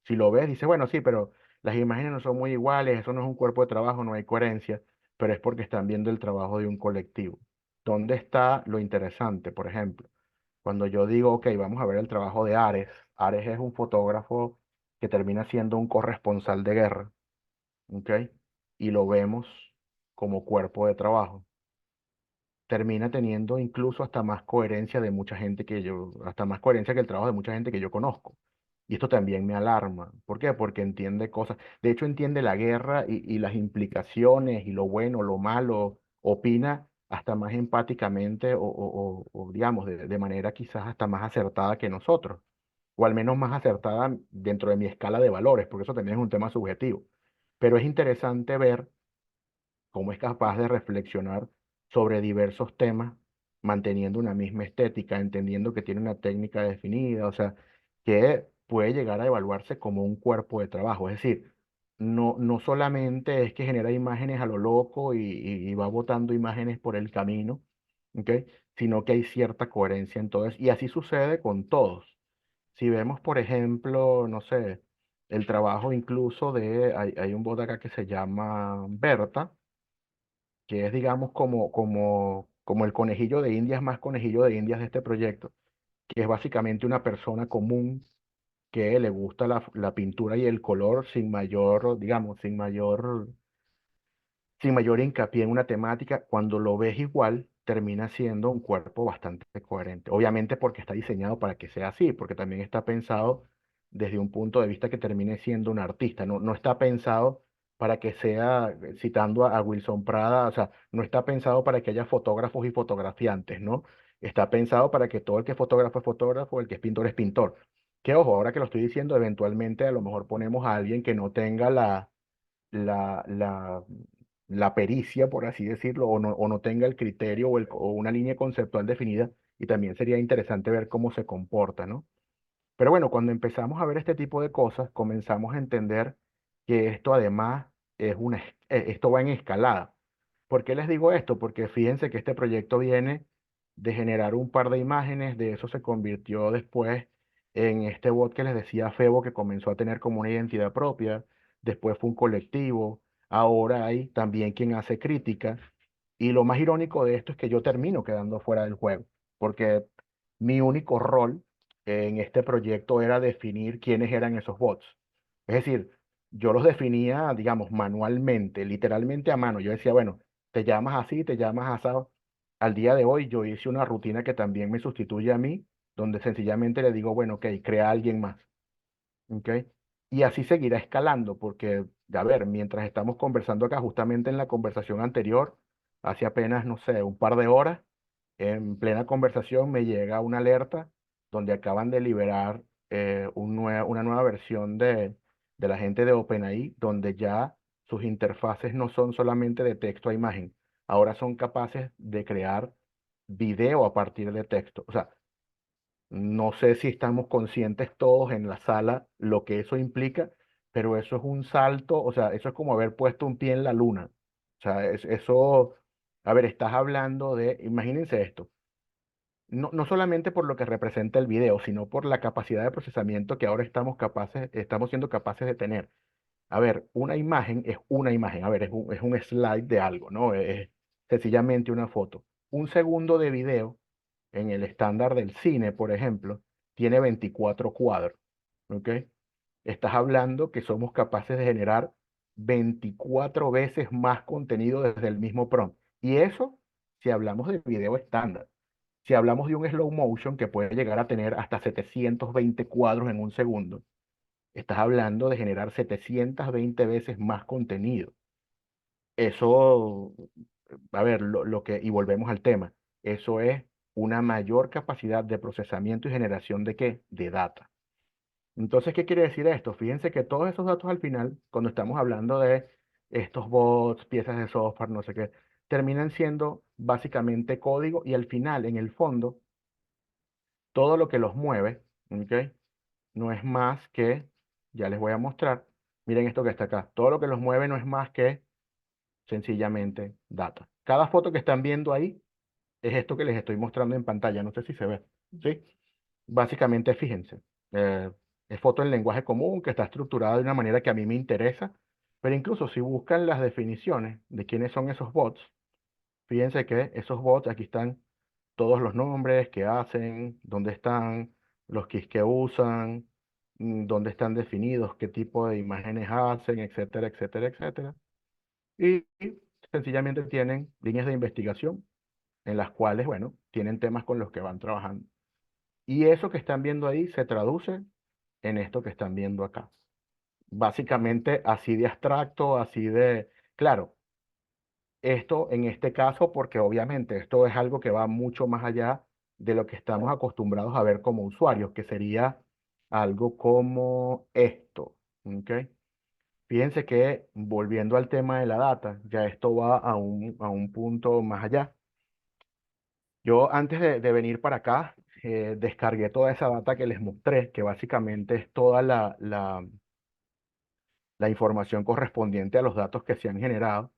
Speaker 3: si lo ves, dices, bueno, sí, pero las imágenes no son muy iguales, eso no es un cuerpo de trabajo, no hay coherencia, pero es porque están viendo el trabajo de un colectivo. ¿Dónde está lo interesante, por ejemplo? Cuando yo digo, ok, vamos a ver el trabajo de Ares. Ares es un fotógrafo que termina siendo un corresponsal de guerra, ¿ok? Y lo vemos como cuerpo de trabajo. Termina teniendo incluso hasta más coherencia de mucha gente hasta más coherencia que el trabajo de mucha gente que yo conozco. Y esto también me alarma. ¿Por qué? Porque entiende cosas. De hecho, entiende la guerra y las implicaciones y lo bueno, lo malo. Opina hasta más empáticamente o, digamos, de manera quizás hasta más acertada que nosotros. O al menos más acertada dentro de mi escala de valores, porque eso también es un tema subjetivo. Pero es interesante ver cómo es capaz de reflexionar sobre diversos temas, manteniendo una misma estética, entendiendo que tiene una técnica definida, o sea, que puede llegar a evaluarse como un cuerpo de trabajo. Es decir, no solamente es que genera imágenes a lo loco y va botando imágenes por el camino, ¿ok? Sino que hay cierta coherencia en todo eso. Y así sucede con todos. Si vemos, por ejemplo, no sé, el trabajo incluso hay un bot acá que se llama Berta, que es, digamos, como el conejillo de Indias más conejillo de Indias de este proyecto, que es básicamente una persona común que le gusta la pintura y el color sin mayor, digamos, sin mayor hincapié en una temática. Cuando lo ves igual, termina siendo un cuerpo bastante coherente. Obviamente porque está diseñado para que sea así, porque también está pensado desde un punto de vista que termine siendo un artista. No está pensado para que sea, citando a Wilson Prada, o sea, no está pensado para que haya fotógrafos y fotografiantes, ¿no? Está pensado para que todo el que es fotógrafo, el que es pintor es pintor. Que ojo, ahora que lo estoy diciendo, eventualmente a lo mejor ponemos a alguien que no tenga la, la, la pericia, por así decirlo, o no tenga el criterio o una línea conceptual definida, y también sería interesante ver cómo se comporta, ¿no? Pero bueno, cuando empezamos a ver este tipo de cosas, comenzamos a entender que esto además esto va en escalada. ¿Por qué les digo esto? Porque fíjense que este proyecto viene de generar un par de imágenes, de eso se convirtió después en este bot que les decía Febo, que comenzó a tener como una identidad propia, después fue un colectivo, ahora hay también quien hace crítica, y lo más irónico de esto es que yo termino quedando fuera del juego, porque mi único rol en este proyecto era definir quiénes eran esos bots. Es decir, yo los definía, digamos, manualmente, literalmente a mano. Yo decía, bueno, te llamas así, te llamas asado. Al día de hoy yo hice una rutina que también me sustituye a mí, donde sencillamente le digo, bueno, ok, crea a alguien más. ¿Ok? Y así seguirá escalando, porque, a ver, mientras estamos conversando acá, justamente en la conversación anterior, hace apenas, no sé, un par de horas, en plena conversación me llega una alerta donde acaban de liberar una nueva versión de la gente de OpenAI, donde ya sus interfaces no son solamente de texto a imagen, ahora son capaces de crear video a partir de texto. O sea, no sé si estamos conscientes todos en la sala lo que eso implica, pero eso es un salto, o sea, eso es como haber puesto un pie en la luna. O sea, eso, a ver, estás hablando de, imagínense esto, no solamente por lo que representa el video, sino por la capacidad de procesamiento que ahora estamos siendo capaces de tener. A ver, una imagen es una imagen, a ver, es un slide de algo, ¿no? Es sencillamente una foto. Un segundo de video, en el estándar del cine, por ejemplo, tiene 24 cuadros, ¿ok? Estás hablando que somos capaces de generar 24 veces más contenido desde el mismo prompt. Y eso si hablamos de video estándar. Si hablamos de un slow motion que puede llegar a tener hasta 720 cuadros en un segundo, estás hablando de generar 720 veces más contenido. Eso, a ver, y volvemos al tema, eso es una mayor capacidad de procesamiento y generación de ¿qué? De data. Entonces, ¿qué quiere decir esto? Fíjense que todos esos datos al final, cuando estamos hablando de estos bots, piezas de software, no sé qué, terminan siendo básicamente código y al final, en el fondo, todo lo que los mueve, ¿ok? No es más que, ya les voy a mostrar, miren esto que está acá, todo lo que los mueve no es más que sencillamente data. Cada foto que están viendo ahí es esto que les estoy mostrando en pantalla, no sé si se ve, ¿sí? Básicamente, fíjense, eh, es foto en lenguaje común que está estructurada de una manera que a mí me interesa, pero incluso si buscan las definiciones de quiénes son esos bots, fíjense que esos bots, aquí están todos los nombres que hacen, dónde están, los keys que usan, dónde están definidos, qué tipo de imágenes hacen, etcétera, etcétera, etcétera. Y sencillamente tienen líneas de investigación en las cuales, bueno, tienen temas con los que van trabajando. Y eso que están viendo ahí se traduce en esto que están viendo acá. Básicamente así de abstracto, así de... Claro, esto en este caso, porque obviamente esto es algo que va mucho más allá de lo que estamos acostumbrados a ver como usuarios, que sería algo como esto, ¿ok? Fíjense que volviendo al tema de la data, ya esto va a un punto más allá. Yo antes de venir para acá, descargué toda esa data que les mostré, que básicamente es toda la información correspondiente a los datos que se han generado,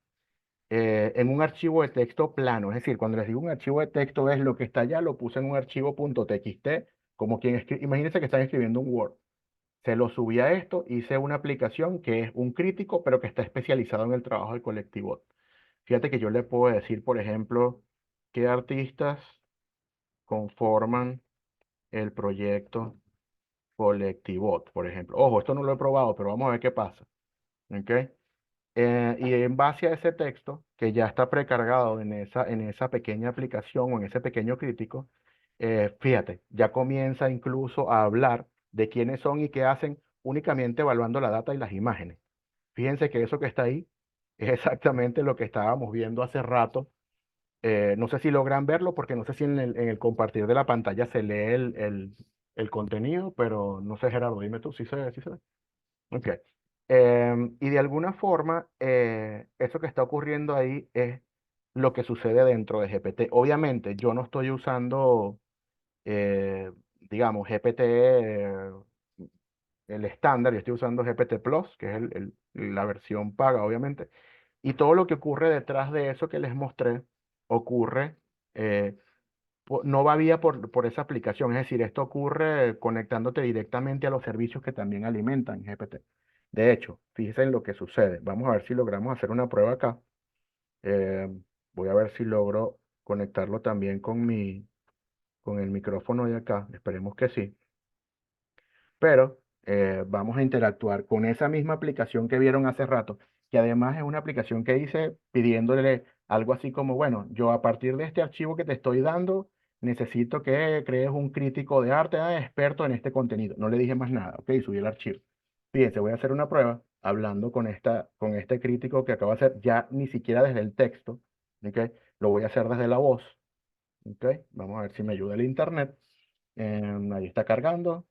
Speaker 3: en un archivo de texto plano. Es decir, cuando les digo un archivo de texto es lo que está allá, lo puse en un archivo .txt, como quien escribe, imagínense que están escribiendo un Word. Se lo subí a esto, hice una aplicación que es un crítico, pero que está especializado en el trabajo del colectivo. Fíjate que yo le puedo decir, por ejemplo, qué artistas conforman el proyecto Colectivot, por ejemplo. Ojo, esto no lo he probado, pero vamos a ver qué pasa. ¿Ok? Y en base a ese texto, que ya está precargado en esa pequeña aplicación o en ese pequeño crítico, fíjate, ya comienza incluso a hablar de quiénes son y qué hacen únicamente evaluando la data y las imágenes. Fíjense que eso que está ahí es exactamente lo que estábamos viendo hace rato. No sé si logran verlo, porque no sé si en el compartir de la pantalla se lee el contenido, pero no sé, Gerardo, dime tú, ¿sí se ve? Ok. Y de alguna forma, eso que está ocurriendo ahí es lo que sucede dentro de GPT. Obviamente, yo no estoy usando, digamos, GPT, el estándar, yo estoy usando GPT Plus, que es la versión paga, obviamente. Y todo lo que ocurre detrás de eso que les mostré, ocurre, eh, no va vía por esa aplicación. Es decir, esto ocurre conectándote directamente a los servicios que también alimentan GPT. De hecho, fíjense en lo que sucede. Vamos a ver si logramos hacer una prueba acá. Eh, Voy a ver si logro conectarlo también con el micrófono de acá. Esperemos que sí. Pero vamos a interactuar con esa misma aplicación que vieron hace rato, que además es una aplicación que hice pidiéndole algo así como, bueno, yo a partir de este archivo que te estoy dando, necesito que crees un crítico de arte experto en este contenido. No le dije más nada, ok, subí el archivo. Fíjense, voy a hacer una prueba hablando con este crítico que acabo de hacer, ya ni siquiera desde el texto, ok, lo voy a hacer desde la voz, ok, vamos a ver si me ayuda el internet. Ahí está cargando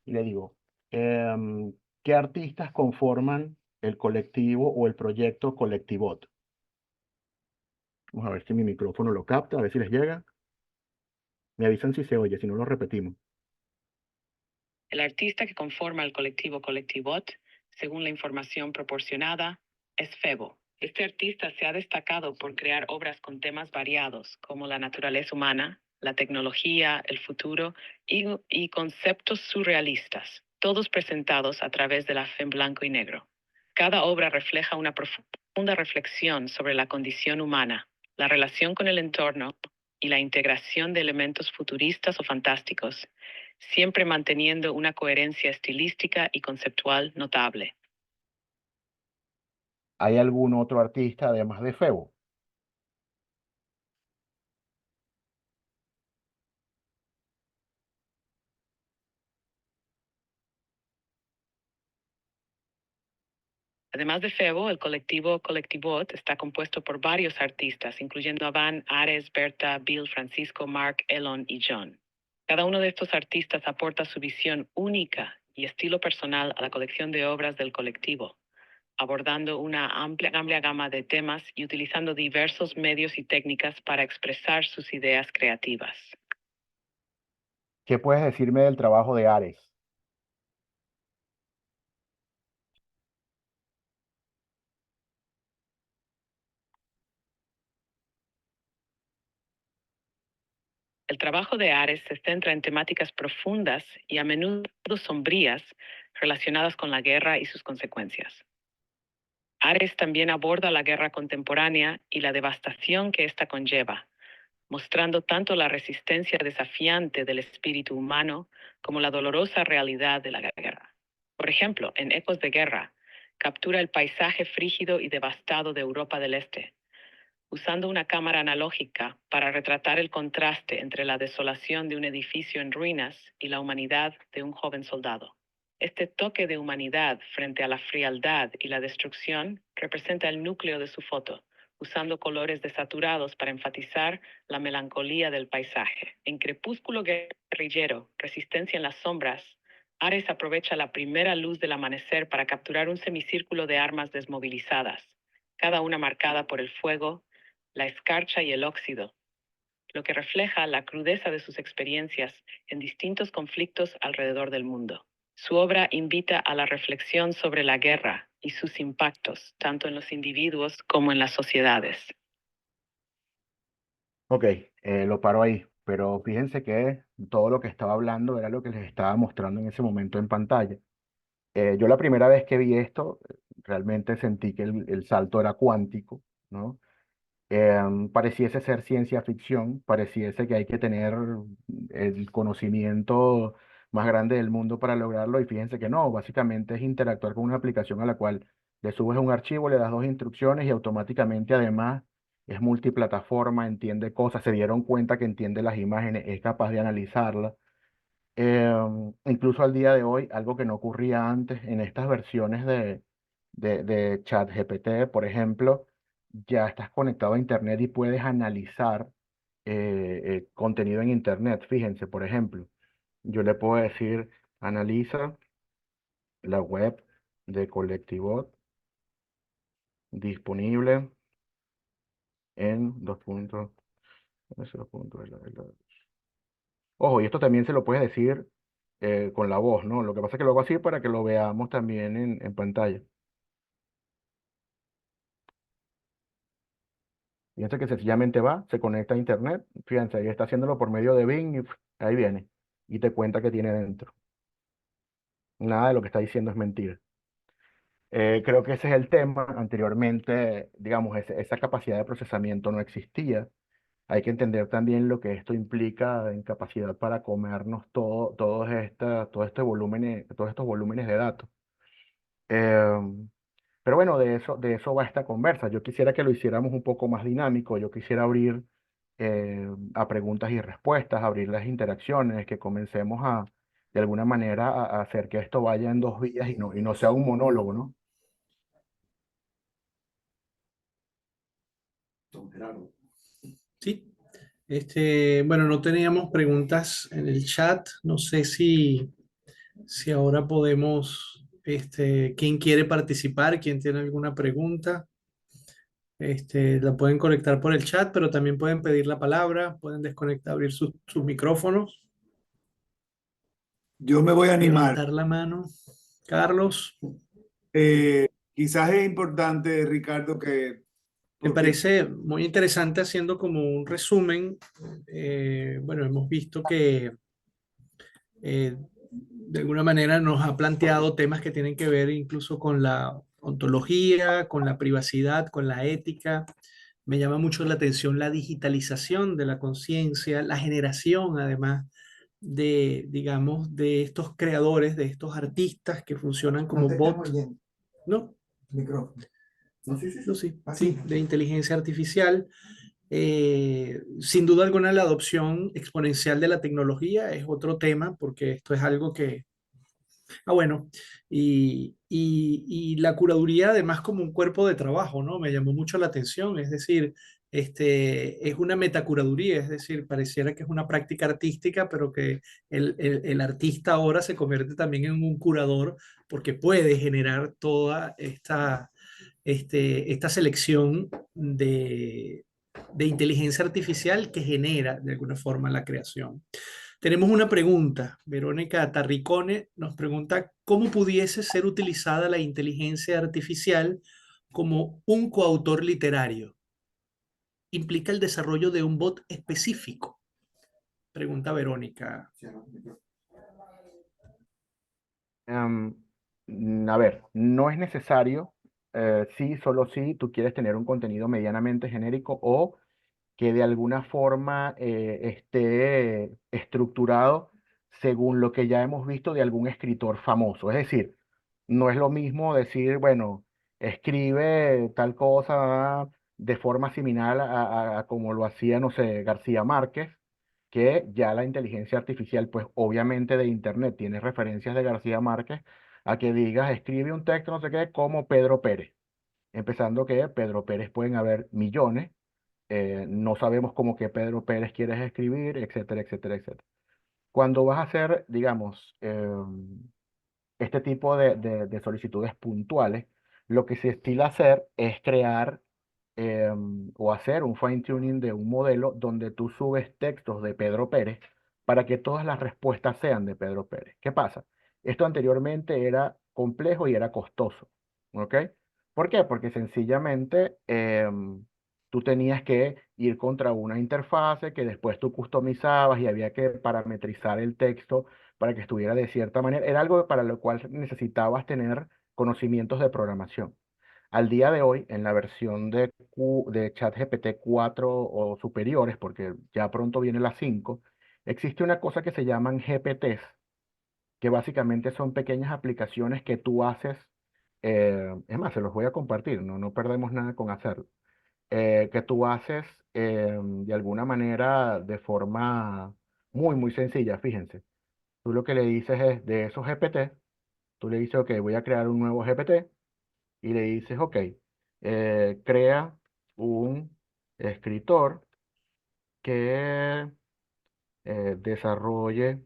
Speaker 3: y le digo, ¿qué artistas conforman el colectivo o el proyecto Colectivot? Vamos a ver si mi micrófono lo capta, a ver si les llega. Me avisan si se oye, si no lo repetimos.
Speaker 4: El artista que conforma el colectivo Colectivot según la información proporcionada, es Febo. Este artista se ha destacado por crear obras con temas variados, como la naturaleza humana, la tecnología, el futuro y conceptos surrealistas, todos presentados a través de la fe en blanco y negro. Cada obra refleja una profunda reflexión sobre la condición humana, la relación con el entorno y la integración de elementos futuristas o fantásticos, siempre manteniendo una coherencia estilística y conceptual notable.
Speaker 3: ¿Hay algún otro artista además de Febo?
Speaker 4: Además de Febo, el colectivo Colectivot está compuesto por varios artistas, incluyendo a Van, Ares, Berta, Bill, Francisco, Mark, Elon y John. Cada uno de estos artistas aporta su visión única y estilo personal a la colección de obras del colectivo, abordando una amplia gama de temas y utilizando diversos medios y técnicas para expresar sus ideas creativas.
Speaker 3: ¿Qué puedes decirme del trabajo de Ares?
Speaker 4: El trabajo de Ares se centra en temáticas profundas y a menudo sombrías relacionadas con la guerra y sus consecuencias. Ares también aborda la guerra contemporánea y la devastación que ésta conlleva, mostrando tanto la resistencia desafiante del espíritu humano como la dolorosa realidad de la guerra. Por ejemplo, en Ecos de Guerra, captura el paisaje frígido y devastado de Europa del Este, usando una cámara analógica para retratar el contraste entre la desolación de un edificio en ruinas y la humanidad de un joven soldado. Este toque de humanidad frente a la frialdad y la destrucción representa el núcleo de su foto, usando colores desaturados para enfatizar la melancolía del paisaje. En Crepúsculo guerrillero, Resistencia en las sombras, Ares aprovecha la primera luz del amanecer para capturar un semicírculo de armas desmovilizadas, cada una marcada por el fuego, la escarcha y el óxido, lo que refleja la crudeza de sus experiencias en distintos conflictos alrededor del mundo. Su obra invita a la reflexión sobre la guerra y sus impactos, tanto en los individuos como en las sociedades.
Speaker 3: Ok, lo paro ahí, pero fíjense que todo lo que estaba hablando era lo que les estaba mostrando en ese momento en pantalla. Yo la primera vez que vi esto, realmente sentí que el salto era cuántico, ¿no? Pareciese ser ciencia ficción, pareciese que hay que tener el conocimiento más grande del mundo para lograrlo y fíjense que no, básicamente es interactuar con una aplicación a la cual le subes un archivo, le das dos instrucciones y automáticamente además es multiplataforma, entiende cosas, se dieron cuenta que entiende las imágenes, es capaz de analizarlas. Incluso al día de hoy, algo que no ocurría antes en estas versiones de ChatGPT, por ejemplo, ya estás conectado a Internet y puedes analizar contenido en Internet. Fíjense, por ejemplo, yo le puedo decir, analiza la web de Colectivot disponible en dos puntos. Ojo, y esto también se lo puedes decir con la voz, ¿no? Lo que pasa es que lo hago así para que lo veamos también en pantalla. Fíjense que sencillamente va, se conecta a internet, fíjense, ahí está haciéndolo por medio de Bing y ahí viene. Y te cuenta que tiene dentro. Nada de lo que está diciendo es mentira. Creo que ese es el tema. Anteriormente, digamos, esa capacidad de procesamiento no existía. Hay que entender también lo que esto implica en capacidad para comernos todos estos volúmenes de datos. Em, pero bueno, de eso va esta conversa. Yo quisiera que lo hiciéramos un poco más dinámico. Yo quisiera abrir a preguntas y respuestas, abrir las interacciones, que comencemos de alguna manera, a hacer que esto vaya en dos vías y no sea un monólogo, ¿no?
Speaker 1: Don Gerardo.
Speaker 2: Sí. Bueno, no teníamos preguntas en el chat. No sé si ahora podemos, ¿quién quiere participar? ¿Quién tiene alguna pregunta? La pueden conectar por el chat, pero también pueden pedir la palabra, pueden desconectar, abrir sus micrófonos,
Speaker 1: Yo me voy a animar.
Speaker 2: levantar la mano. Carlos.
Speaker 1: Quizás es importante, Ricardo, que...
Speaker 2: Me
Speaker 1: porque
Speaker 2: parece muy interesante haciendo como un resumen. Bueno, hemos visto que de alguna manera nos ha planteado temas que tienen que ver incluso con la ontología, con la privacidad, con la ética. Me llama mucho la atención la digitalización de la conciencia, la generación además de, digamos, de estos creadores, de estos artistas que funcionan como bots, ¿no?
Speaker 1: Micrófono. No, sí, sí,
Speaker 2: No, sí,
Speaker 1: así.
Speaker 2: sí, de inteligencia artificial. Sin duda alguna, la adopción exponencial de la tecnología es otro tema, porque esto es algo que... Ah, bueno, y la curaduría además como un cuerpo de trabajo, ¿no? Me llamó mucho la atención, es decir, es una metacuraduría, es decir, pareciera que es una práctica artística, pero que el artista ahora se convierte también en un curador porque puede generar toda esta selección de inteligencia artificial que genera de alguna forma la creación. Tenemos una pregunta. Verónica Tarricone nos pregunta cómo pudiese ser utilizada la inteligencia artificial como un coautor literario. ¿Implica el desarrollo de un bot específico? Pregunta Verónica.
Speaker 3: Em, a ver, no es necesario, sí, solo si tú quieres tener un contenido medianamente genérico o que de alguna forma esté estructurado según lo que ya hemos visto de algún escritor famoso. Es decir, no es lo mismo decir, bueno, escribe tal cosa de forma similar a como lo hacía, no sé, García Márquez, que ya la inteligencia artificial, pues obviamente de Internet tiene referencias de García Márquez, a que digas, escribe un texto, no sé qué, como Pedro Pérez. Empezando que Pedro Pérez pueden haber millones, no sabemos cómo que Pedro Pérez quieres escribir, etcétera, etcétera, etcétera. Cuando vas a hacer, digamos, este tipo de solicitudes puntuales, lo que se estila hacer es crear o hacer un fine tuning de un modelo donde tú subes textos de Pedro Pérez para que todas las respuestas sean de Pedro Pérez. ¿Qué pasa? Esto anteriormente era complejo y era costoso. ¿Ok? ¿Por qué? Porque sencillamente tú tenías que ir contra una interfase que después tú customizabas y había que parametrizar el texto para que estuviera de cierta manera. Era algo para lo cual necesitabas tener conocimientos de programación. Al día de hoy, en la versión de ChatGPT 4 o superiores, porque ya pronto viene la 5, existe una cosa que se llaman GPTs, que básicamente son pequeñas aplicaciones que tú haces. Es más, se los voy a compartir, no perdemos nada con hacerlo. Que tú haces de alguna manera de forma muy, muy sencilla, fíjense. Tú lo que le dices es de esos GPT, tú le dices, ok, voy a crear un nuevo GPT y le dices, ok, crea un escritor que desarrolle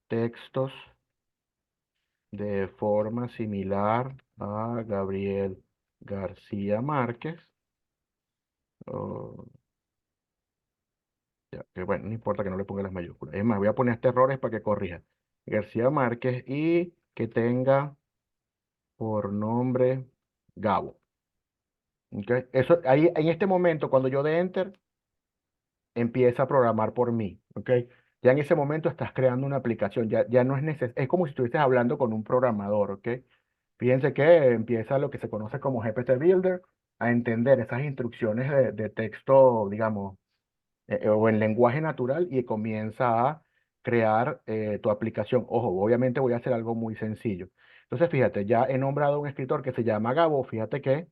Speaker 3: textos de forma similar a Gabriel García Márquez. o- ya, que bueno, no importa que no le ponga las mayúsculas. Es más, voy a poner este errores para que corrija. García Márquez y que tenga por nombre Gabo. ¿Ok? Eso, ahí, en este momento, cuando yo de Enter, empieza a programar por mí. ¿Ok? Ya en ese momento estás creando una aplicación. Ya no es necesario. Es como si estuvieses hablando con un programador. ¿Ok? Fíjense que empieza lo que se conoce como GPT Builder a entender esas instrucciones de texto, digamos, o en lenguaje natural y comienza a crear tu aplicación. Ojo, obviamente voy a hacer algo muy sencillo. Entonces, fíjate, ya he nombrado a un escritor que se llama Gabo. Fíjate que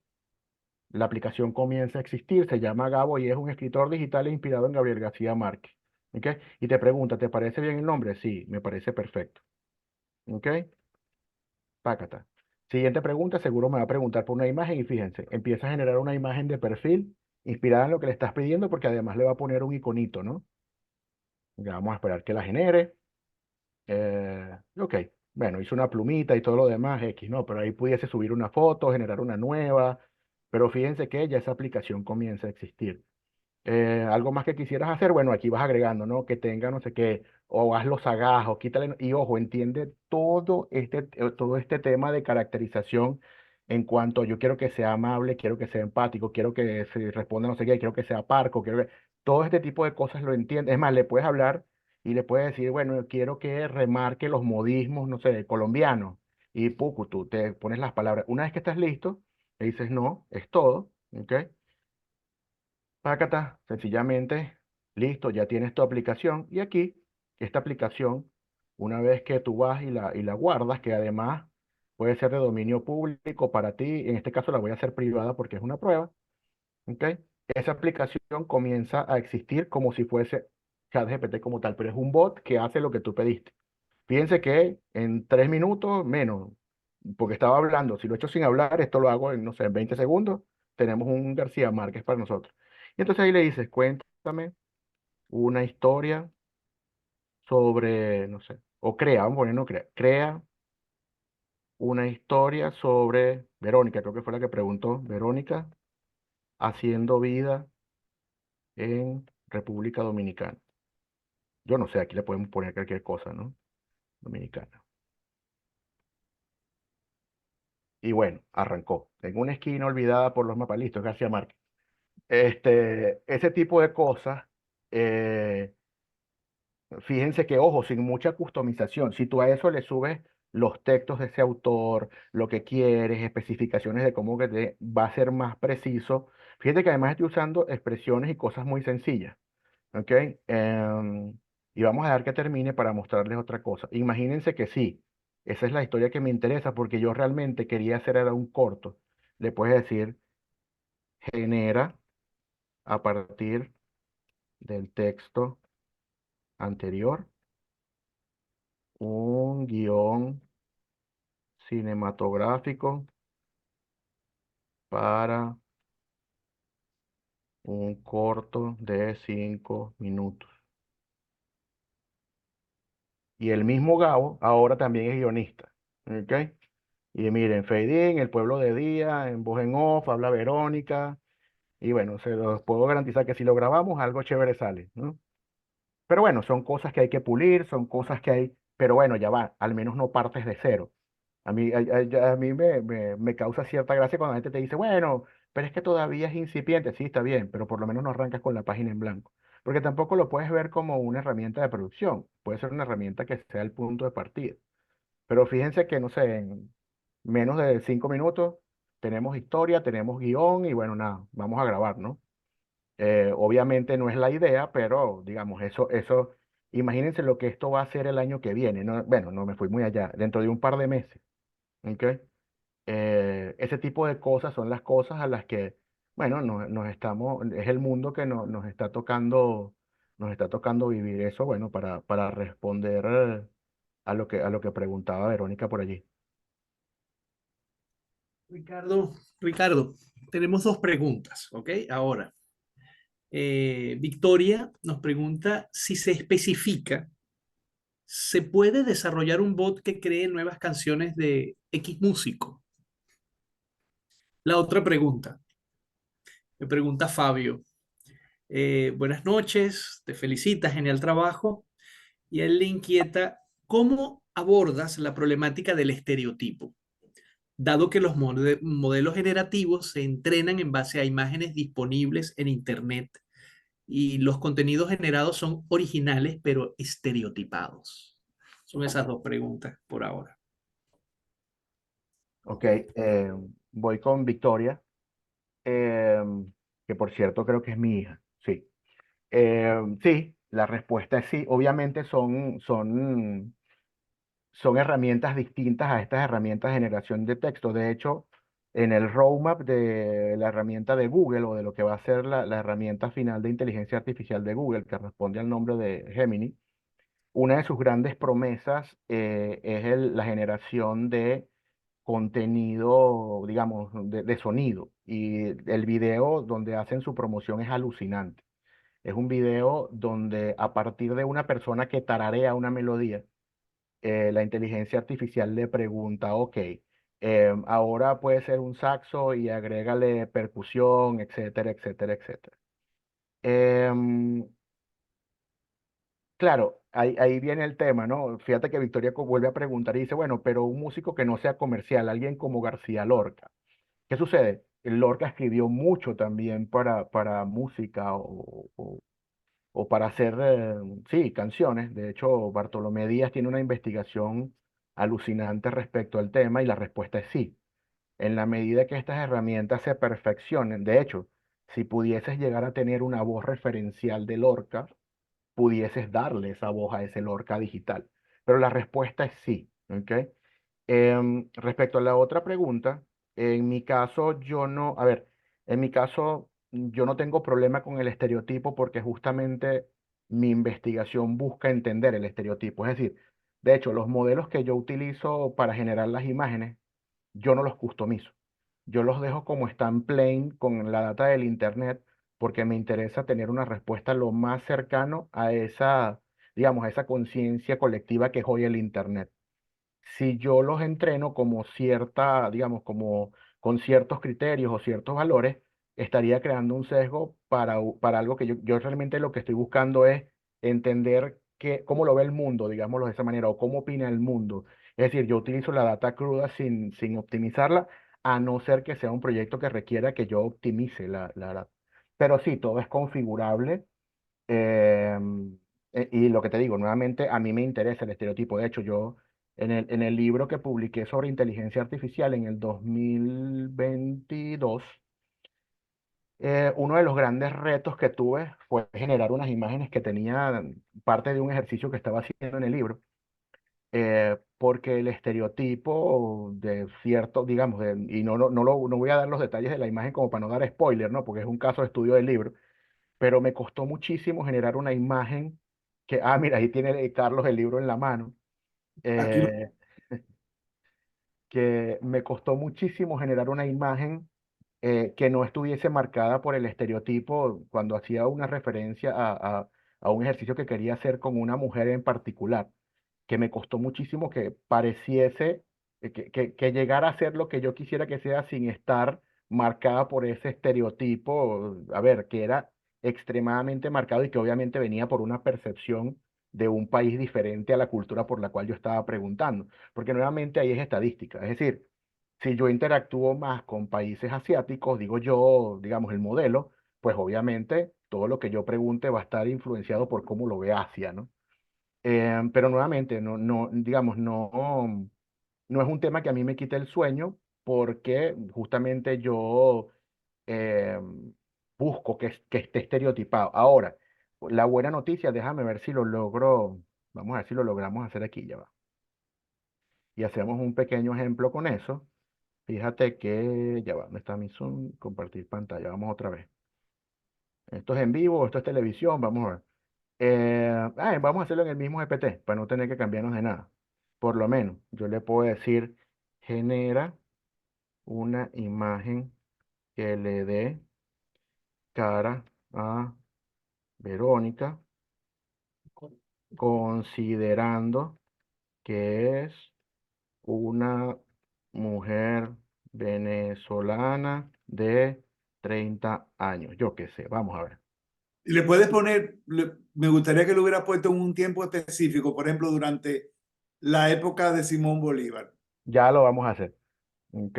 Speaker 3: la aplicación comienza a existir, se llama Gabo y es un escritor digital inspirado en Gabriel García Márquez. ¿Ok? Y te pregunta, ¿te parece bien el nombre? Sí, me parece perfecto. ¿Ok? Pácata. Siguiente pregunta, seguro me va a preguntar por una imagen y fíjense, empieza a generar una imagen de perfil inspirada en lo que le estás pidiendo porque además le va a poner un iconito, ¿no? Ya vamos a esperar que la genere. Ok, bueno, hizo una plumita y todo lo demás, X, ¿no? Pero ahí pudiese subir una foto, generar una nueva, pero fíjense que ya esa aplicación comienza a existir. Algo más que quisieras hacer, bueno, aquí vas agregando, ¿no? Que tenga no sé qué, o haz los agajos, quítale, y ojo, entiende todo este tema de caracterización en cuanto yo quiero que sea amable, quiero que sea empático, quiero que se responda no sé qué, quiero que sea parco, todo este tipo de cosas lo entiende. Es más, le puedes hablar y le puedes decir, bueno, yo quiero que remarque los modismos, no sé, colombianos, y tú te pones las palabras. Una vez que estás listo, le dices, no, es todo, ¿ok? Pácata, sencillamente, listo, ya tienes tu aplicación y aquí, esta aplicación, una vez que tú vas y la guardas, que además puede ser de dominio público para ti, en este caso la voy a hacer privada porque es una prueba, ¿ok? Esa aplicación comienza a existir como si fuese ChatGPT como tal, pero es un bot que hace lo que tú pediste. Fíjense que en 3 minutos menos, porque estaba hablando, si lo he hecho sin hablar, esto lo hago en, no sé, en 20 segundos, tenemos un García Márquez para nosotros. Y entonces ahí le dices, cuéntame una historia sobre, no sé, o crea, vamos a poner, no crea, crea una historia sobre Verónica, creo que fue la que preguntó, Verónica, haciendo vida en República Dominicana. Yo no sé, aquí le podemos poner cualquier cosa, ¿no? Dominicana. Y bueno, arrancó. En una esquina olvidada por los mapalistas, García Márquez. Ese tipo de cosas, eh, fíjense que, ojo, sin mucha customización, si tú a eso le subes los textos de ese autor, lo que quieres, especificaciones de cómo que va a ser más preciso, fíjate que además estoy usando expresiones y cosas muy sencillas, ¿ok? Y vamos a dejar que termine para mostrarles otra cosa. Imagínense que sí, esa es la historia que me interesa porque yo realmente quería hacer era un corto. Le puedes decir, genera a partir del texto anterior un guión cinematográfico para un corto de 5 minutos. Y el mismo Gabo ahora también es guionista. ¿Ok? Y miren, Fade In, El Pueblo de Día, en voz en off, habla Verónica. Y bueno, se los puedo garantizar que si lo grabamos, algo chévere sale, ¿no? Pero bueno, son cosas que hay que pulir, son cosas que hay, pero bueno, ya va, al menos no partes de cero. A mí me causa cierta gracia cuando la gente te dice, bueno, pero es que todavía es incipiente. Sí, está bien, pero por lo menos no arrancas con la página en blanco. Porque tampoco lo puedes ver como una herramienta de producción. Puede ser una herramienta que sea el punto de partida. Pero fíjense que, no sé, en menos de 5 minutos tenemos historia, tenemos guión y bueno, nada, vamos a grabar, ¿no? Obviamente no es la idea, pero digamos, imagínense lo que esto va a ser el año que viene. No, bueno, no me fui muy allá, dentro de un par de meses. ¿Ok? Ese tipo de cosas son las cosas a las que, bueno, es el mundo que nos está tocando vivir eso, bueno, para responder a lo que preguntaba Verónica por allí.
Speaker 2: Ricardo, tenemos dos preguntas, ¿ok? Ahora, Victoria nos pregunta si se especifica, ¿se puede desarrollar un bot que cree nuevas canciones de X músico? La otra pregunta, me pregunta Fabio, buenas noches, te felicita, genial trabajo. Y a él le inquieta, ¿cómo abordas la problemática del estereotipo? Dado que los modelos generativos se entrenan en base a imágenes disponibles en Internet y los contenidos generados son originales pero estereotipados. Son esas dos preguntas por ahora.
Speaker 3: Ok, voy con Victoria, eh, que por cierto creo que es mi hija, sí. Sí, la respuesta es sí. Obviamente son herramientas distintas a estas herramientas de generación de texto. De hecho, en el roadmap de la herramienta de Google o de lo que va a ser la herramienta final de inteligencia artificial de Google, que responde al nombre de Gemini, una de sus grandes promesas es la generación de contenido, digamos, de sonido. Y el video donde hacen su promoción es alucinante. Es un video donde a partir de una persona que tararea una melodía, la inteligencia artificial le pregunta, ok, ahora puede ser un saxo y agrégale percusión, etcétera, etcétera, etcétera. Em, claro, ahí viene el tema, ¿no? Fíjate que Victoria vuelve a preguntar y dice, bueno, pero un músico que no sea comercial, alguien como García Lorca. ¿Qué sucede? Lorca escribió mucho también para música o para hacer, sí, canciones. De hecho, Bartolomé Díaz tiene una investigación alucinante respecto al tema y la respuesta es sí. En la medida que estas herramientas se perfeccionen, de hecho, si pudieses llegar a tener una voz referencial de Lorca, pudieses darle esa voz a ese Lorca digital. Pero la respuesta es sí, ¿ok? Respecto a la otra pregunta, en mi caso yo no, a ver, en mi caso yo no tengo problema con el estereotipo porque justamente mi investigación busca entender el estereotipo. Es decir, de hecho, los modelos que yo utilizo para generar las imágenes, yo no los customizo. Yo los dejo como están plain con la data del internet porque me interesa tener una respuesta lo más cercano a esa, digamos, a esa conciencia colectiva que es hoy el internet. Si yo los entreno como cierta, digamos, como con ciertos criterios o ciertos valores, estaría creando un sesgo para algo que yo realmente lo que estoy buscando es entender cómo lo ve el mundo, digámoslo de esa manera, o cómo opina el mundo. Es decir, yo utilizo la data cruda sin optimizarla, a no ser que sea un proyecto que requiera que yo optimice la data. Pero sí, todo es configurable. Em, y lo que te digo, nuevamente, a mí me interesa el estereotipo. De hecho, yo en el libro que publiqué sobre inteligencia artificial en el 2022, uno de los grandes retos que tuve fue generar unas imágenes que tenían parte de un ejercicio que estaba haciendo en el libro, porque el estereotipo de cierto, digamos, y no voy a dar los detalles de la imagen como para no dar spoiler, ¿no? Porque es un caso de estudio del libro, pero me costó muchísimo generar una imagen mira, ahí tiene Carlos el libro en la mano,
Speaker 1: Aquí lo-
Speaker 3: eh, que me costó muchísimo generar una imagen que no estuviese marcada por el estereotipo cuando hacía una referencia a un ejercicio que quería hacer con una mujer en particular, que me costó muchísimo que pareciese, que llegara a ser lo que yo quisiera que sea sin estar marcada por ese estereotipo, a ver, que era extremadamente marcado y que obviamente venía por una percepción de un país diferente a la cultura por la cual yo estaba preguntando, porque nuevamente ahí es estadística, es decir, si yo interactúo más con países asiáticos, digo yo, digamos, el modelo, pues obviamente todo lo que yo pregunte va a estar influenciado por cómo lo ve Asia, ¿no? Pero nuevamente, digamos, no es un tema que a mí me quite el sueño porque justamente yo eh, busco que esté estereotipado. Ahora, la buena noticia, déjame ver si lo logro, vamos a ver si lo logramos hacer aquí, ya va. Y hacemos un pequeño ejemplo con eso. Fíjate que, ya va, ¿dónde está mi Zoom? Compartir pantalla, vamos otra vez. Esto es en vivo, esto es televisión, vamos a ver. Vamos a hacerlo en el mismo GPT para no tener que cambiarnos de nada. Por lo menos, yo le puedo decir, genera una imagen que le dé cara a Verónica, considerando que es una mujer venezolana de 30 años. Yo qué sé, vamos a ver.
Speaker 1: y le puedes poner, me gustaría que lo hubiera puesto en un tiempo específico, por ejemplo, durante la época de Simón Bolívar.
Speaker 3: Ya lo vamos a hacer. ¿Ok?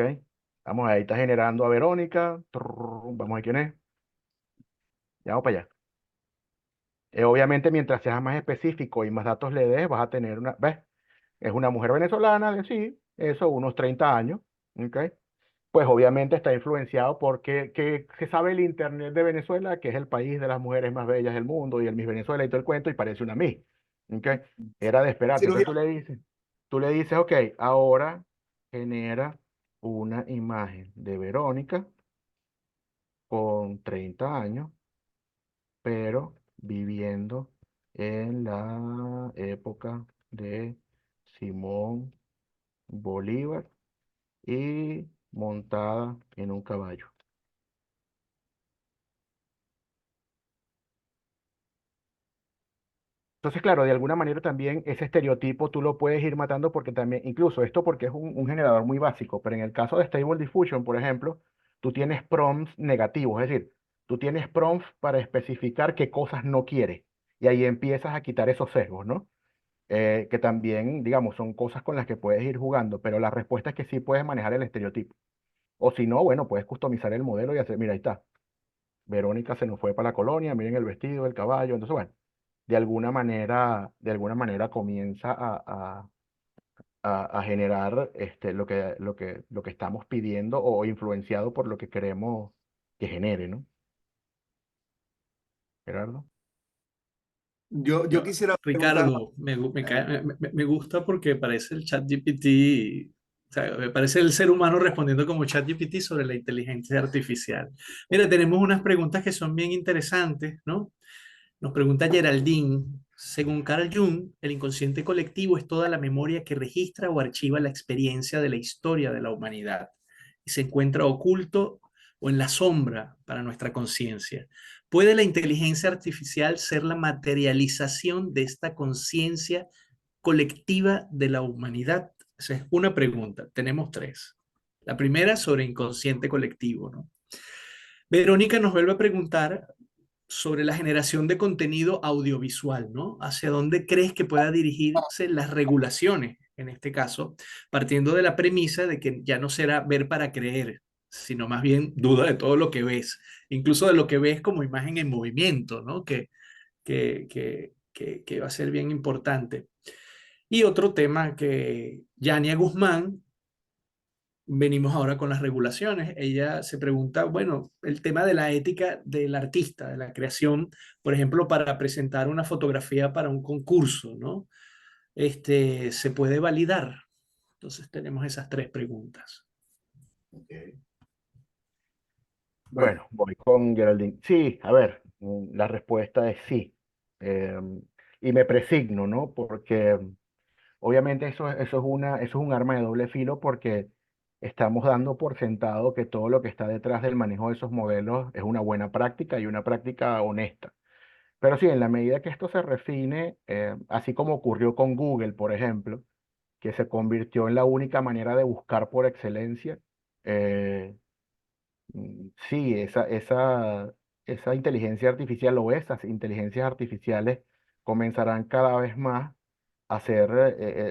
Speaker 3: Vamos, ahí está generando a Verónica. Vamos a ver quién es. Ya vamos para allá. Obviamente, mientras seas más específico y más datos le des, vas a tener una, ¿ves? Es una mujer venezolana de sí, eso, unos 30 años, ¿ok? Pues obviamente está influenciado porque que se sabe el Internet de Venezuela, que es el país de las mujeres más bellas del mundo, y el Miss Venezuela y todo el cuento, y parece una Miss, ¿ok? Era de esperarse. Entonces
Speaker 1: Cirugía.
Speaker 3: tú le dices, ok, ahora genera una imagen de Verónica con 30 años, pero viviendo en la época de Simón Bolívar y montada en un caballo. Entonces, claro, de alguna manera también ese estereotipo tú lo puedes ir matando porque también, incluso esto porque es un generador muy básico, pero en el caso de Stable Diffusion, por ejemplo, tú tienes prompts negativos, es decir, tú tienes prompts para especificar qué cosas no quieres. Y ahí empiezas a quitar esos sesgos, ¿no? Que también, digamos, son cosas con las que puedes ir jugando, pero la respuesta es que sí puedes manejar el estereotipo. O si no, bueno, puedes customizar el modelo y hacer, mira, ahí está. Verónica se nos fue para la colonia, miren el vestido, el caballo. Entonces, bueno, de alguna manera comienza a generar lo que estamos pidiendo o influenciado por lo que queremos que genere, ¿no? Gerardo.
Speaker 1: Yo quisiera preguntar,
Speaker 2: Ricardo, me gusta porque parece el ChatGPT, o sea, me parece el ser humano respondiendo como ChatGPT sobre la inteligencia artificial. Mira, tenemos unas preguntas que son bien interesantes, ¿no? Nos pregunta Geraldine, según Carl Jung, el inconsciente colectivo es toda la memoria que registra o archiva la experiencia de la historia de la humanidad y se encuentra oculto o en la sombra para nuestra conciencia. ¿Puede la inteligencia artificial ser la materialización de esta conciencia colectiva de la humanidad? Esa es una pregunta. Tenemos tres. La primera sobre inconsciente colectivo, ¿no? Verónica nos vuelve a preguntar sobre la generación de contenido audiovisual, ¿no? ¿Hacia dónde crees que pueda dirigirse las regulaciones, en este caso, partiendo de la premisa de que ya no será ver para creer, sino más bien duda de todo lo que ves, incluso de lo que ves como imagen en movimiento, ¿no? Que va a ser bien importante. Y otro tema que Yania Guzmán, venimos ahora con las regulaciones. Ella se pregunta, bueno, el tema de la ética del artista, de la creación, por ejemplo, para presentar una fotografía para un concurso, ¿no? ¿Se puede validar? Entonces tenemos esas tres preguntas.
Speaker 1: okay, bueno,
Speaker 3: Bueno, voy con Geraldine. Sí, a ver, la respuesta es sí. Y me presigno, ¿no? Porque obviamente eso es un arma de doble filo porque estamos dando por sentado que todo lo que está detrás del manejo de esos modelos es una buena práctica y una práctica honesta. Pero sí, en la medida que esto se refine, así como ocurrió con Google, por ejemplo, que se convirtió en la única manera de buscar por excelencia, eh, sí, esa inteligencia artificial o esas inteligencias artificiales comenzarán cada vez más a ser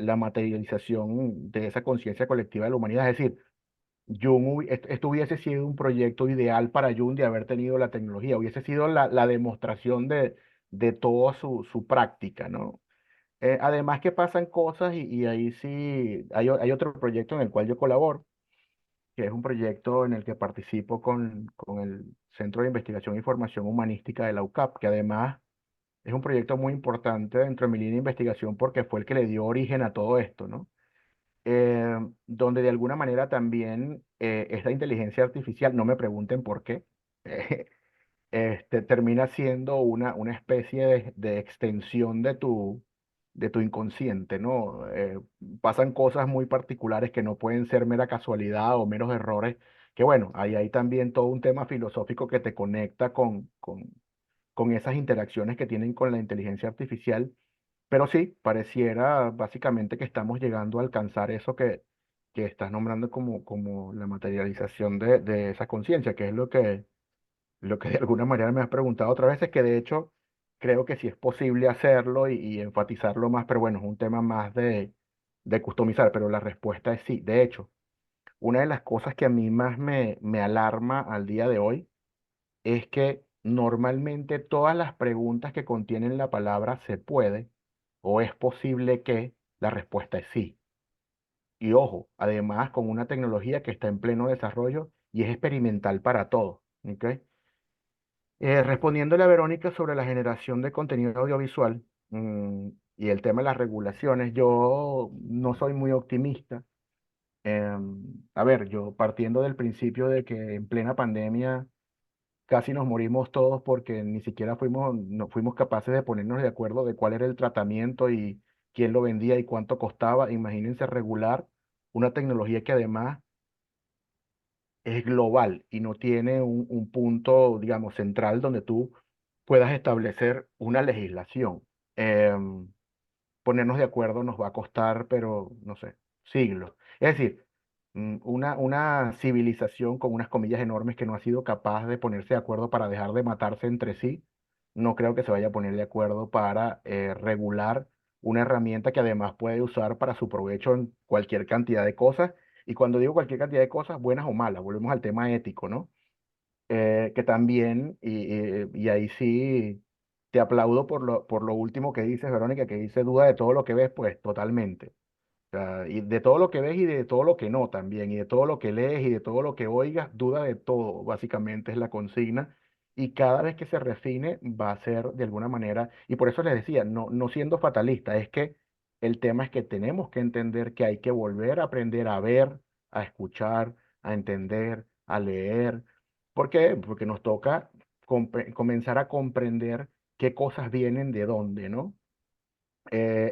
Speaker 3: la materialización de esa conciencia colectiva de la humanidad. Es decir, esto hubiese sido un proyecto ideal para Jung de haber tenido la tecnología, hubiese sido la demostración de toda su práctica, ¿no? Además que pasan cosas y ahí sí, hay otro proyecto en el cual yo colaboro, que es un proyecto en el que participo con el Centro de Investigación y Formación Humanística de la UCAP, que además es un proyecto muy importante dentro de mi línea de investigación porque fue el que le dio origen a todo esto, ¿no? Donde de alguna manera también esta inteligencia artificial, no me pregunten por qué, eh, termina siendo una especie de extensión de tu inconsciente, ¿no? Pasan cosas muy particulares que no pueden ser mera casualidad o meros errores, que bueno, ahí hay también todo un tema filosófico que te conecta con esas interacciones que tienen con la inteligencia artificial, pero sí, pareciera básicamente que estamos llegando a alcanzar eso que estás nombrando como la materialización de esa conciencia, que es lo que de alguna manera me has preguntado otras veces, que de hecho creo que sí es posible hacerlo y enfatizarlo más, pero bueno, es un tema más de customizar, pero la respuesta es sí. De hecho, una de las cosas que a mí más me alarma al día de hoy es que normalmente todas las preguntas que contienen la palabra se puede o es posible que, la respuesta es sí. Y ojo, además con una tecnología que está en pleno desarrollo y es experimental para todos. ¿Ok? Respondiéndole a Verónica sobre la generación de contenido audiovisual, y el tema de las regulaciones, yo no soy muy optimista. A ver, yo partiendo del principio de que en plena pandemia casi nos morimos todos porque ni siquiera no fuimos capaces de ponernos de acuerdo de cuál era el tratamiento y quién lo vendía y cuánto costaba. Imagínense regular una tecnología que además es global y no tiene un punto, digamos, central donde tú puedas establecer una legislación. Ponernos de acuerdo nos va a costar, pero no sé, siglos. Es decir, una civilización con unas comillas enormes que no ha sido capaz de ponerse de acuerdo para dejar de matarse entre sí, no creo que se vaya a poner de acuerdo para regular una herramienta que además puede usar para su provecho en cualquier cantidad de cosas. Y cuando digo cualquier cantidad de cosas, buenas o malas, volvemos al tema ético, ¿no? Que también, y ahí sí te aplaudo por lo último que dices, Verónica, que dice duda de todo lo que ves, pues totalmente. O sea, y de todo lo que ves y de todo lo que no también, y de todo lo que lees y de todo lo que oigas, duda de todo, básicamente es la consigna. Y cada vez que se refine va a ser de alguna manera, y por eso les decía, no siendo fatalista, es que el tema es que tenemos que entender que hay que volver a aprender a ver, a escuchar, a entender, a leer. ¿Por qué? Porque nos toca comenzar a comprender qué cosas vienen de dónde, ¿no?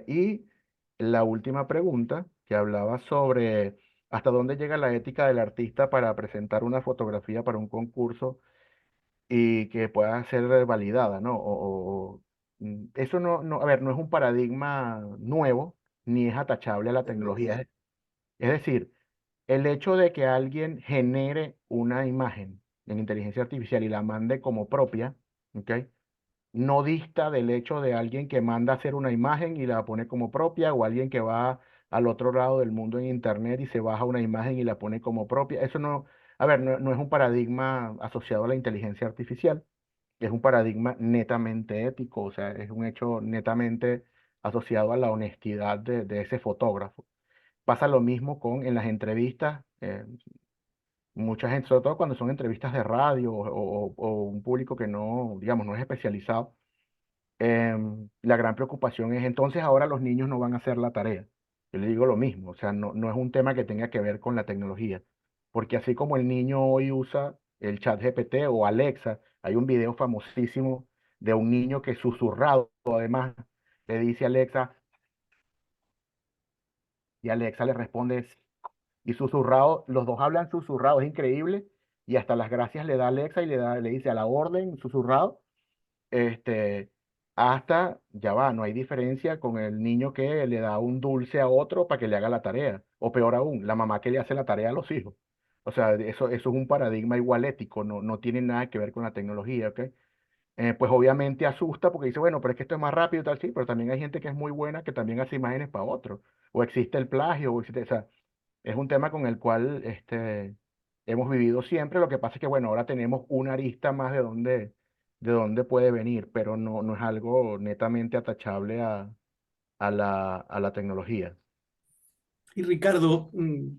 Speaker 3: Y la última pregunta que hablaba sobre hasta dónde llega la ética del artista para presentar una fotografía para un concurso y que pueda ser validada, ¿no? Eso a ver, no es un paradigma nuevo ni es atachable a la tecnología. Es decir, el hecho de que alguien genere una imagen en inteligencia artificial y la mande como propia, ¿ok? No dista del hecho de alguien que manda a hacer una imagen y la pone como propia, o alguien que va al otro lado del mundo en internet y se baja una imagen y la pone como propia. Eso no, a ver, no es un paradigma asociado a la inteligencia artificial, es un paradigma netamente ético, o sea, es un hecho netamente asociado a la honestidad de ese fotógrafo. Pasa lo mismo con en las entrevistas, mucha gente, sobre todo cuando son entrevistas de radio o un público que no, digamos, no es especializado. La gran preocupación es entonces ahora los niños no van a hacer la tarea. Yo le digo lo mismo, o sea, no es un tema que tenga que ver con la tecnología, porque así como el niño hoy usa el chat GPT o Alexa, hay un video famosísimo de un niño que susurrado además le dice a Alexa y Alexa le responde y susurrado, los dos hablan susurrado, es increíble, y hasta las gracias le da Alexa y le dice a la orden susurrado. este, Hasta, ya va, no hay diferencia con el niño que le da un dulce a otro para que le haga la tarea, o peor aún, la mamá que le hace la tarea a los hijos. O sea, eso es un paradigma igual ético, no tiene nada que ver con la tecnología, ¿ok? Pues obviamente asusta porque dice, bueno, pero es que esto es más rápido y tal, sí, pero también hay gente que es muy buena que también hace imágenes para otro, o existe el plagio, o existe, o sea, es un tema con el cual hemos vivido siempre. Lo que pasa es que, bueno, ahora tenemos una arista más de dónde puede venir, pero no es algo netamente atachable a la tecnología.
Speaker 2: Y Ricardo,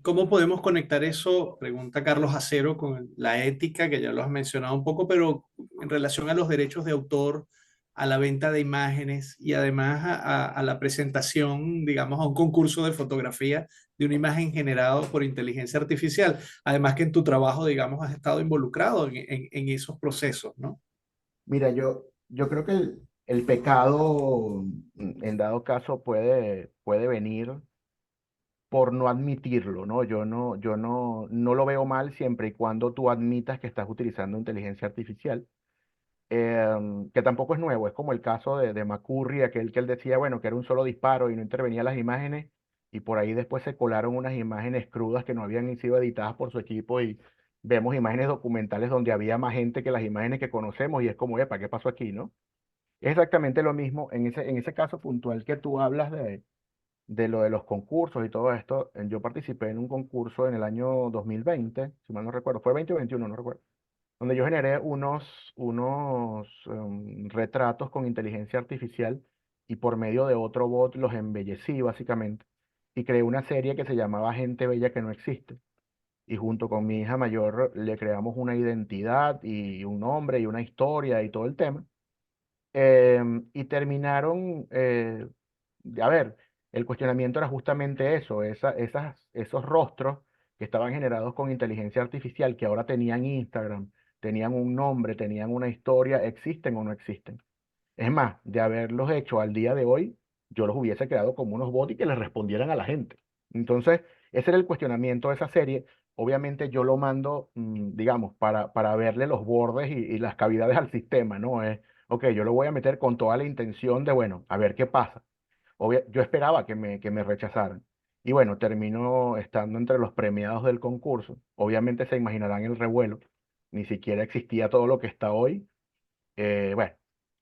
Speaker 2: ¿cómo podemos conectar eso? Pregunta Carlos Acero con la ética, que ya lo has mencionado un poco, pero en relación a los derechos de autor, a la venta de imágenes y además a la presentación, digamos, a un concurso de fotografía de una imagen generada por inteligencia artificial. Además que en tu trabajo, digamos, has estado involucrado en esos procesos, ¿no?
Speaker 3: Mira, yo creo que el pecado, en dado caso, puede venir por no admitirlo, ¿no? No lo veo mal siempre y cuando tú admitas que estás utilizando inteligencia artificial, que tampoco es nuevo, es como el caso de McCurry, aquel que él decía, bueno, que era un solo disparo y no intervenía las imágenes, y por ahí después se colaron unas imágenes crudas que no habían sido editadas por su equipo y vemos imágenes documentales donde había más gente que las imágenes que conocemos y es como, epa, ¿qué pasó aquí, no? Es exactamente lo mismo en ese caso puntual que tú hablas de lo de los concursos y todo esto. Yo participé en un concurso en el año 2020, si mal no recuerdo, fue 2021, no recuerdo, donde yo generé unos retratos con inteligencia artificial y por medio de otro bot los embellecí básicamente y creé una serie que se llamaba Gente Bella que no existe. Y junto con mi hija mayor le creamos una identidad y un nombre y una historia y todo el tema. Y terminaron, a ver, el cuestionamiento era justamente eso, esos rostros que estaban generados con inteligencia artificial, que ahora tenían Instagram, tenían un nombre, tenían una historia, ¿existen o no existen? Es más, de haberlos hecho al día de hoy, yo los hubiese creado como unos bots y que les respondieran a la gente. Entonces, ese era el cuestionamiento de esa serie. Obviamente yo lo mando, digamos, para verle los bordes y las cavidades al sistema, ¿no? Ok, yo lo voy a meter con toda la intención de, bueno, a ver qué pasa. Yo esperaba que me rechazaran. Y bueno, terminó estando entre los premiados del concurso. Obviamente se imaginarán el revuelo. Ni siquiera existía todo lo que está hoy. Bueno,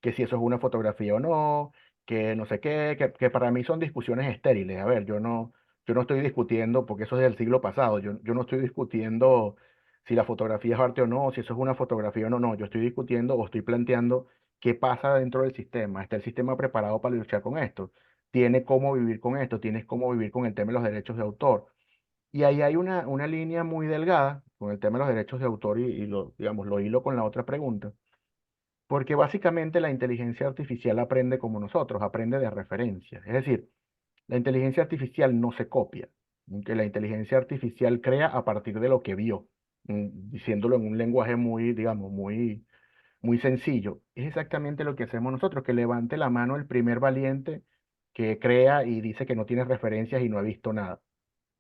Speaker 3: que si eso es una fotografía o no, que no sé qué, que para mí son discusiones estériles. A ver, yo no estoy discutiendo, porque eso es del siglo pasado, yo no estoy discutiendo si la fotografía es arte o no, si eso es una fotografía o no, no, yo estoy discutiendo o estoy planteando qué pasa dentro del sistema. ¿Está el sistema preparado para luchar con esto? ¿Tiene cómo vivir con esto? ¿Tienes cómo vivir con el tema de los derechos de autor? Y ahí hay una línea muy delgada con el tema de los derechos de autor y lo, digamos, lo hilo con la otra pregunta, porque básicamente la inteligencia artificial aprende como nosotros, aprende de referencias. Es decir, la inteligencia artificial no se copia, que la inteligencia artificial crea a partir de lo que vio, diciéndolo en un lenguaje muy, digamos, muy sencillo. Es exactamente lo que hacemos nosotros, que levante la mano el primer valiente que crea y dice que no tiene referencias y no ha visto nada.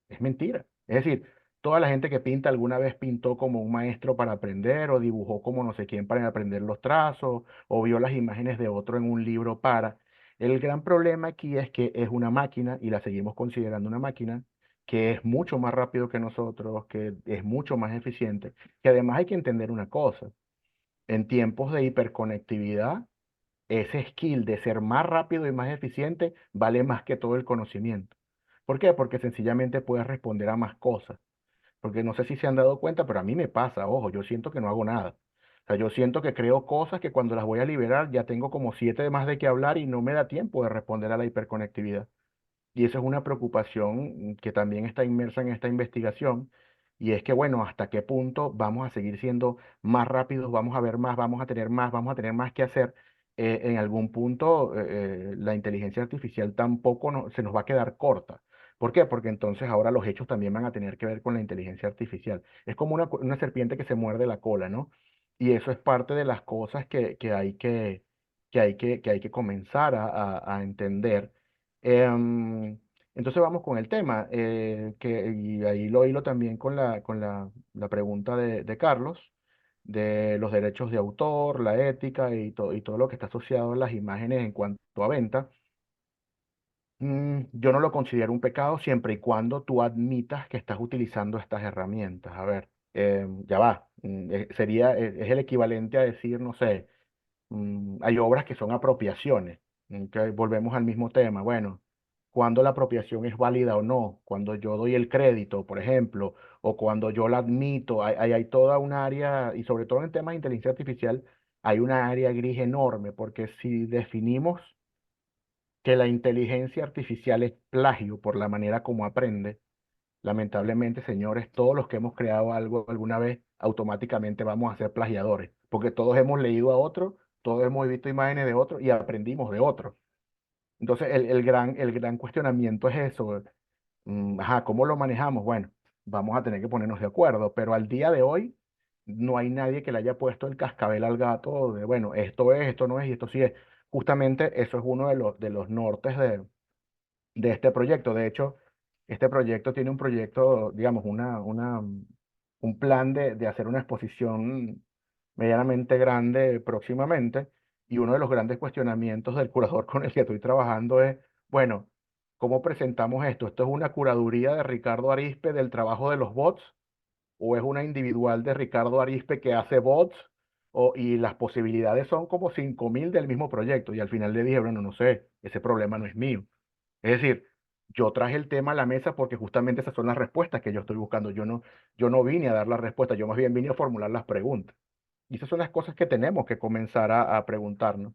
Speaker 3: Es mentira. Es decir, toda la gente que pinta alguna vez pintó como un maestro para aprender o dibujó como no sé quién para aprender los trazos o vio las imágenes de otro en un libro para. El gran problema aquí es que es una máquina y la seguimos considerando una máquina que es mucho más rápido que nosotros, que es mucho más eficiente, que además hay que entender una cosa. En tiempos de hiperconectividad, ese skill de ser más rápido y más eficiente vale más que todo el conocimiento. ¿Por qué? Porque sencillamente puedes responder a más cosas. Porque no sé si se han dado cuenta, pero a mí me pasa, ojo, yo siento que no hago nada. O sea, yo siento que creo cosas que cuando las voy a liberar ya tengo como 7 de más de qué hablar y no me da tiempo de responder a la hiperconectividad. Y eso es una preocupación que también está inmersa en esta investigación. Y es que, bueno, ¿hasta qué punto vamos a seguir siendo más rápidos? Vamos a ver más, vamos a tener más que hacer. En algún punto, la inteligencia artificial tampoco se nos va a quedar corta. ¿Por qué? Porque entonces ahora los hechos también van a tener que ver con la inteligencia artificial. Es como una serpiente que se muerde la cola, ¿no? Y eso es parte de las cosas que hay que comenzar a entender. Em, entonces vamos con el tema, y ahí lo hilo también con la pregunta de Carlos, de los derechos de autor, la ética y todo lo que está asociado a las imágenes en cuanto a venta. Yo no lo considero un pecado siempre y cuando tú admitas que estás utilizando estas herramientas. A ver, ya va, es el equivalente a decir, no sé, hay obras que son apropiaciones. ¿Ok? Volvemos al mismo tema. Bueno, cuando la apropiación es válida o no, cuando yo doy el crédito, por ejemplo, o cuando yo la admito, hay toda un área, y sobre todo en temas de inteligencia artificial, hay una área gris enorme, porque si definimos que la inteligencia artificial es plagio por la manera como aprende, lamentablemente, señores, todos los que hemos creado algo alguna vez, automáticamente vamos a ser plagiadores, porque todos hemos leído a otro, todos hemos visto imágenes de otro y aprendimos de otro. Entonces, el gran cuestionamiento es eso. Ajá, ¿cómo lo manejamos? Bueno, vamos a tener que ponernos de acuerdo, pero al día de hoy no hay nadie que le haya puesto el cascabel al gato de, bueno, esto es, esto no es y esto sí es. Justamente eso es uno de los nortes de este proyecto. De hecho, este proyecto tiene un proyecto, digamos, un plan de hacer una exposición medianamente grande próximamente. Y uno de los grandes cuestionamientos del curador con el que estoy trabajando es, bueno, ¿cómo presentamos esto? ¿Esto es una curaduría de Ricardo Arizpe del trabajo de los bots? ¿O es una individual de Ricardo Arizpe que hace bots? Y las posibilidades son como 5.000 del mismo proyecto. Y al final le dije, bueno, no sé, ese problema no es mío. Es decir, yo traje el tema a la mesa porque justamente esas son las respuestas que yo estoy buscando. Yo no vine a dar las respuestas, yo más bien vine a formular las preguntas. Y esas son las cosas que tenemos que comenzar a preguntarnos.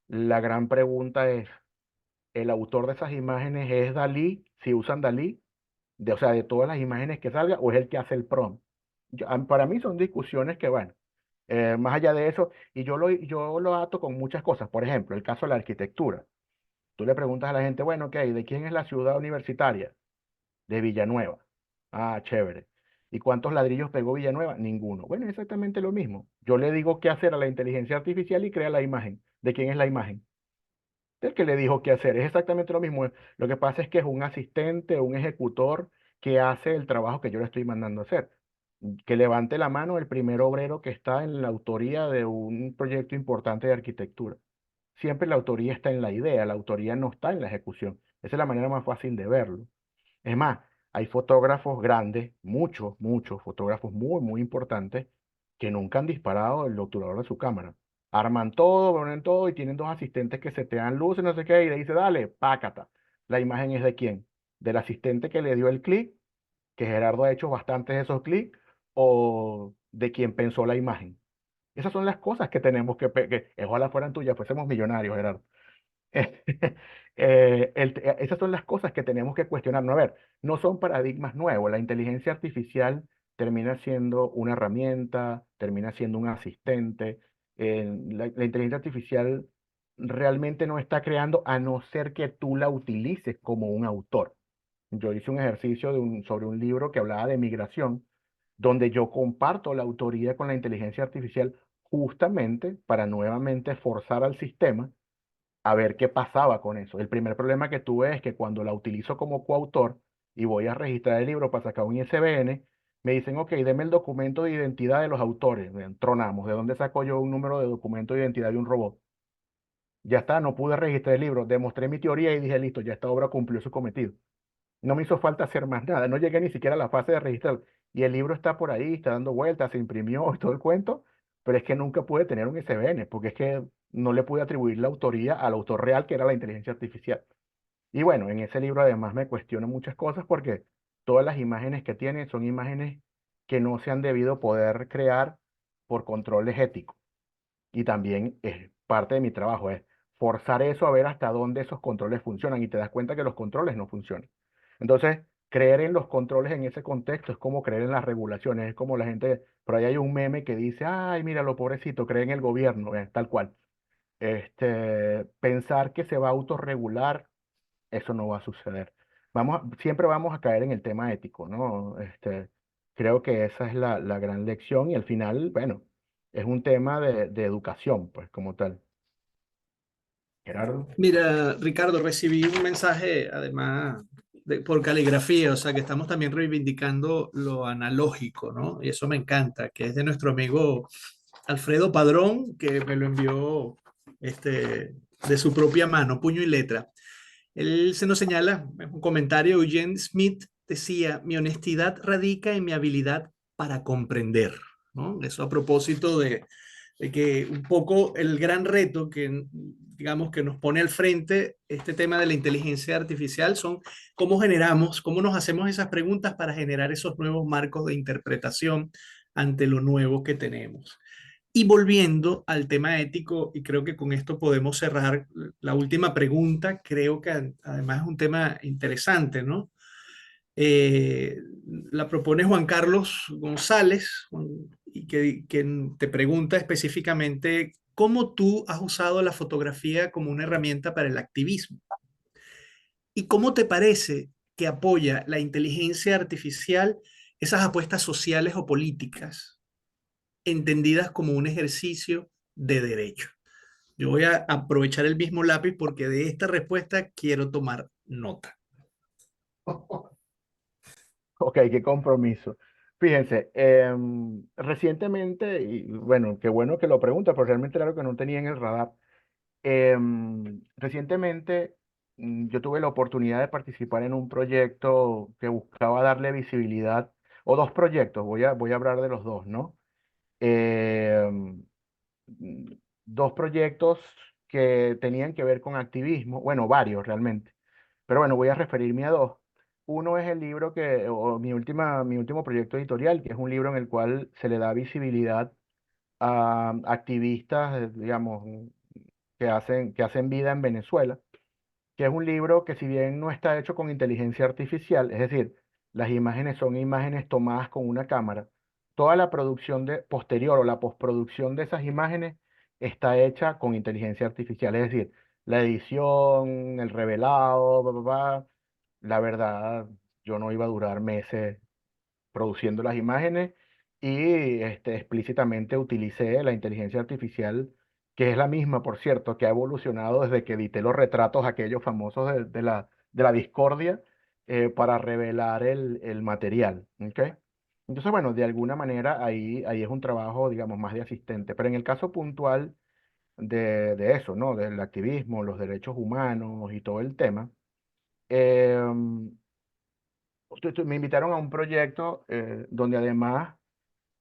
Speaker 3: La gran pregunta es, ¿el autor de esas imágenes es Dalí, si usan Dalí, o sea, de todas las imágenes que salga, o es el que hace el prompt? Para mí son discusiones que, bueno, más allá de eso, y yo lo ato con muchas cosas. Por ejemplo, el caso de la arquitectura. Tú le preguntas a la gente, bueno, ok, ¿de quién es la ciudad universitaria? De Villanueva. Ah, chévere. ¿Y cuántos ladrillos pegó Villanueva? Ninguno. Bueno, es exactamente lo mismo. Yo le digo qué hacer a la inteligencia artificial y crea la imagen. ¿De quién es la imagen? Del que le dijo qué hacer. Es exactamente lo mismo. Lo que pasa es que es un asistente, un ejecutor que hace el trabajo que yo le estoy mandando a hacer. Que levante la mano el primer obrero que está en la autoría de un proyecto importante de arquitectura. Siempre la autoría está en la idea, la autoría no está en la ejecución. Esa es la manera más fácil de verlo. Es más, hay fotógrafos grandes, muchos fotógrafos muy importantes, que nunca han disparado el obturador de su cámara. Arman todo, ponen todo y tienen dos asistentes que setean luces, no sé qué, y le dice, dale, pácata. ¿La imagen es de quién? ¿Del asistente que le dio el clic, que Gerardo ha hecho bastantes de esos clics, o de quien pensó la imagen? Esas son las cosas que tenemos que ojalá fueran tuyas, fuésemos millonarios, Gerardo. Esas son las cosas que tenemos que cuestionar. No, a ver, no son paradigmas nuevos. La inteligencia artificial termina siendo una herramienta, termina siendo un asistente. La inteligencia artificial realmente no está creando a no ser que tú la utilices como un autor. Yo hice un ejercicio sobre un libro que hablaba de migración, donde yo comparto la autoría con la inteligencia artificial justamente para nuevamente forzar al sistema a ver qué pasaba con eso. El primer problema que tuve es que cuando la utilizo como coautor y voy a registrar el libro para sacar un ISBN, me dicen, ok, deme el documento de identidad de los autores. Tronamos, ¿de dónde saco yo un número de documento de identidad de un robot? Ya está, no pude registrar el libro, demostré mi teoría y dije, listo, ya esta obra cumplió su cometido. No me hizo falta hacer más nada, no llegué ni siquiera a la fase de registrar. Y el libro está por ahí, está dando vueltas, se imprimió y todo el cuento, pero es que nunca pude tener un ISBN, porque es que no le pude atribuir la autoría al autor real, que era la inteligencia artificial. Y bueno, en ese libro además me cuestiono muchas cosas porque todas las imágenes que tiene son imágenes que no se han debido poder crear por controles éticos. Y también es parte de mi trabajo, es forzar eso a ver hasta dónde esos controles funcionan y te das cuenta que los controles no funcionan. Entonces, creer en los controles en ese contexto es como creer en las regulaciones, es como la gente, por ahí hay un meme que dice, ay, mira, lo pobrecito, cree en el gobierno, tal cual. Pensar que se va a autorregular, eso no va a suceder. Siempre vamos a caer en el tema ético, ¿no? Creo que esa es la gran lección y al final, bueno, es un tema de educación, pues, como tal. Gerardo.
Speaker 2: Mira, Ricardo, recibí un mensaje además por caligrafía, o sea que estamos también reivindicando lo analógico, ¿no? Y eso me encanta, que es de nuestro amigo Alfredo Padrón, que me lo envió de su propia mano, puño y letra. Él se nos señala, es un comentario, Eugene Smith decía, mi honestidad radica en mi habilidad para comprender, ¿no? Eso a propósito de que un poco el gran reto que, digamos, que nos pone al frente este tema de la inteligencia artificial son cómo generamos, cómo nos hacemos esas preguntas para generar esos nuevos marcos de interpretación ante lo nuevo que tenemos. Y volviendo al tema ético, y creo que con esto podemos cerrar la última pregunta, creo que además es un tema interesante, ¿no? Eh, la propone Juan Carlos González y que te pregunta específicamente cómo tú has usado la fotografía como una herramienta para el activismo y cómo te parece que apoya la inteligencia artificial esas apuestas sociales o políticas entendidas como un ejercicio de derecho. Yo voy a aprovechar el mismo lápiz porque de esta respuesta quiero tomar nota.
Speaker 3: Ok, qué compromiso. Fíjense, recientemente, y bueno, qué bueno que lo pregunta, pero realmente era algo que no tenía en el radar. Recientemente yo tuve la oportunidad de participar en un proyecto que buscaba darle visibilidad, o dos proyectos, voy a hablar de los dos, ¿no? Em, Dos proyectos que tenían que ver con activismo, bueno, varios realmente, pero bueno, voy a referirme a dos. Uno es el libro o mi último proyecto editorial, que es un libro en el cual se le da visibilidad a activistas, digamos, que hacen vida en Venezuela, que es un libro que si bien no está hecho con inteligencia artificial, es decir, las imágenes son imágenes tomadas con una cámara, toda la producción posterior o la postproducción de esas imágenes está hecha con inteligencia artificial, es decir, la edición, el revelado, la verdad, yo no iba a durar meses produciendo las imágenes y explícitamente utilicé la inteligencia artificial, que es la misma, por cierto, que ha evolucionado desde que edité los retratos aquellos famosos de la discordia para revelar el material. ¿Ok? Entonces, bueno, de alguna manera ahí es un trabajo, digamos, más de asistente. Pero en el caso puntual de eso, ¿no? Del activismo, los derechos humanos y todo el tema, em, me invitaron a un proyecto donde además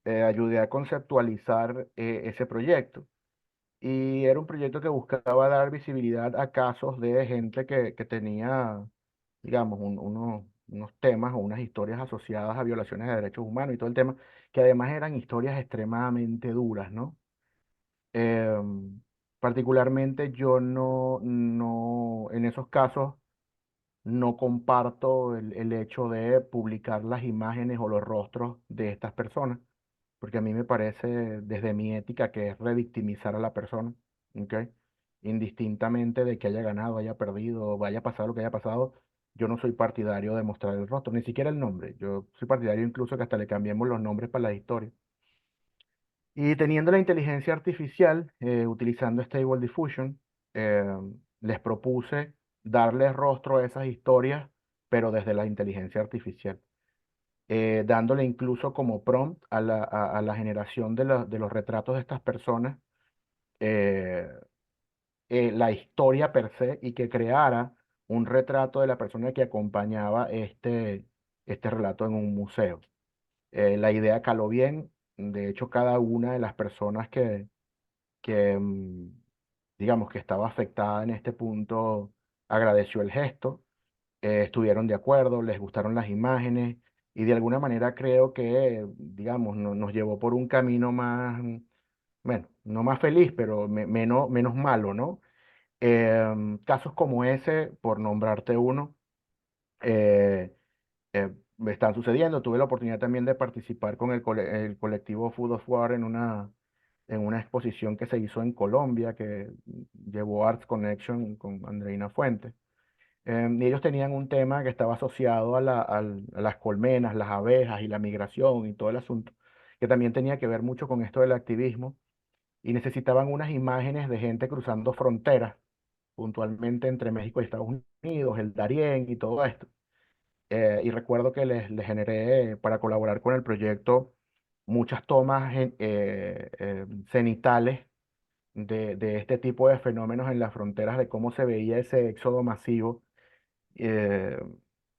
Speaker 3: ayudé a conceptualizar ese proyecto. Y era un proyecto que buscaba dar visibilidad a casos de gente que tenía, digamos, unos temas o unas historias asociadas a violaciones de derechos humanos y todo el tema, que además eran historias extremadamente duras, ¿no? Particularmente yo en esos casos no comparto el hecho de publicar las imágenes o los rostros de estas personas, porque a mí me parece desde mi ética que es revictimizar a la persona, ¿ok? Indistintamente de que haya ganado, haya perdido, o vaya a pasar lo que haya pasado, yo no soy partidario de mostrar el rostro, ni siquiera el nombre. Yo soy partidario incluso que hasta le cambiemos los nombres para la historia. Y teniendo la inteligencia artificial, utilizando Stable Diffusion, eh, les propuse darle rostro a esas historias, pero desde la inteligencia artificial, dándole incluso como prompt a la generación de los retratos de estas personas, eh, la historia per se y que creara un retrato de la persona que acompañaba este relato en un museo. La idea caló bien. De hecho, cada una de las personas que digamos, que estaba afectada en este punto, agradeció el gesto, estuvieron de acuerdo, les gustaron las imágenes y de alguna manera creo que, digamos, nos llevó por un camino más, bueno, no más feliz, pero menos malo, ¿no? Casos como ese, por nombrarte uno, eh, me están sucediendo. Tuve la oportunidad también de participar con el colectivo Food of War en una exposición que se hizo en Colombia, que llevó Arts Connection con Andreina Fuentes. Y ellos tenían un tema que estaba asociado a las colmenas, las abejas y la migración y todo el asunto, que también tenía que ver mucho con esto del activismo, y necesitaban unas imágenes de gente cruzando fronteras, puntualmente entre México y Estados Unidos, el Darién y todo esto. Y recuerdo que les generé, para colaborar con el proyecto, muchas tomas cenitales de este tipo de fenómenos en las fronteras, de cómo se veía ese éxodo masivo. eh,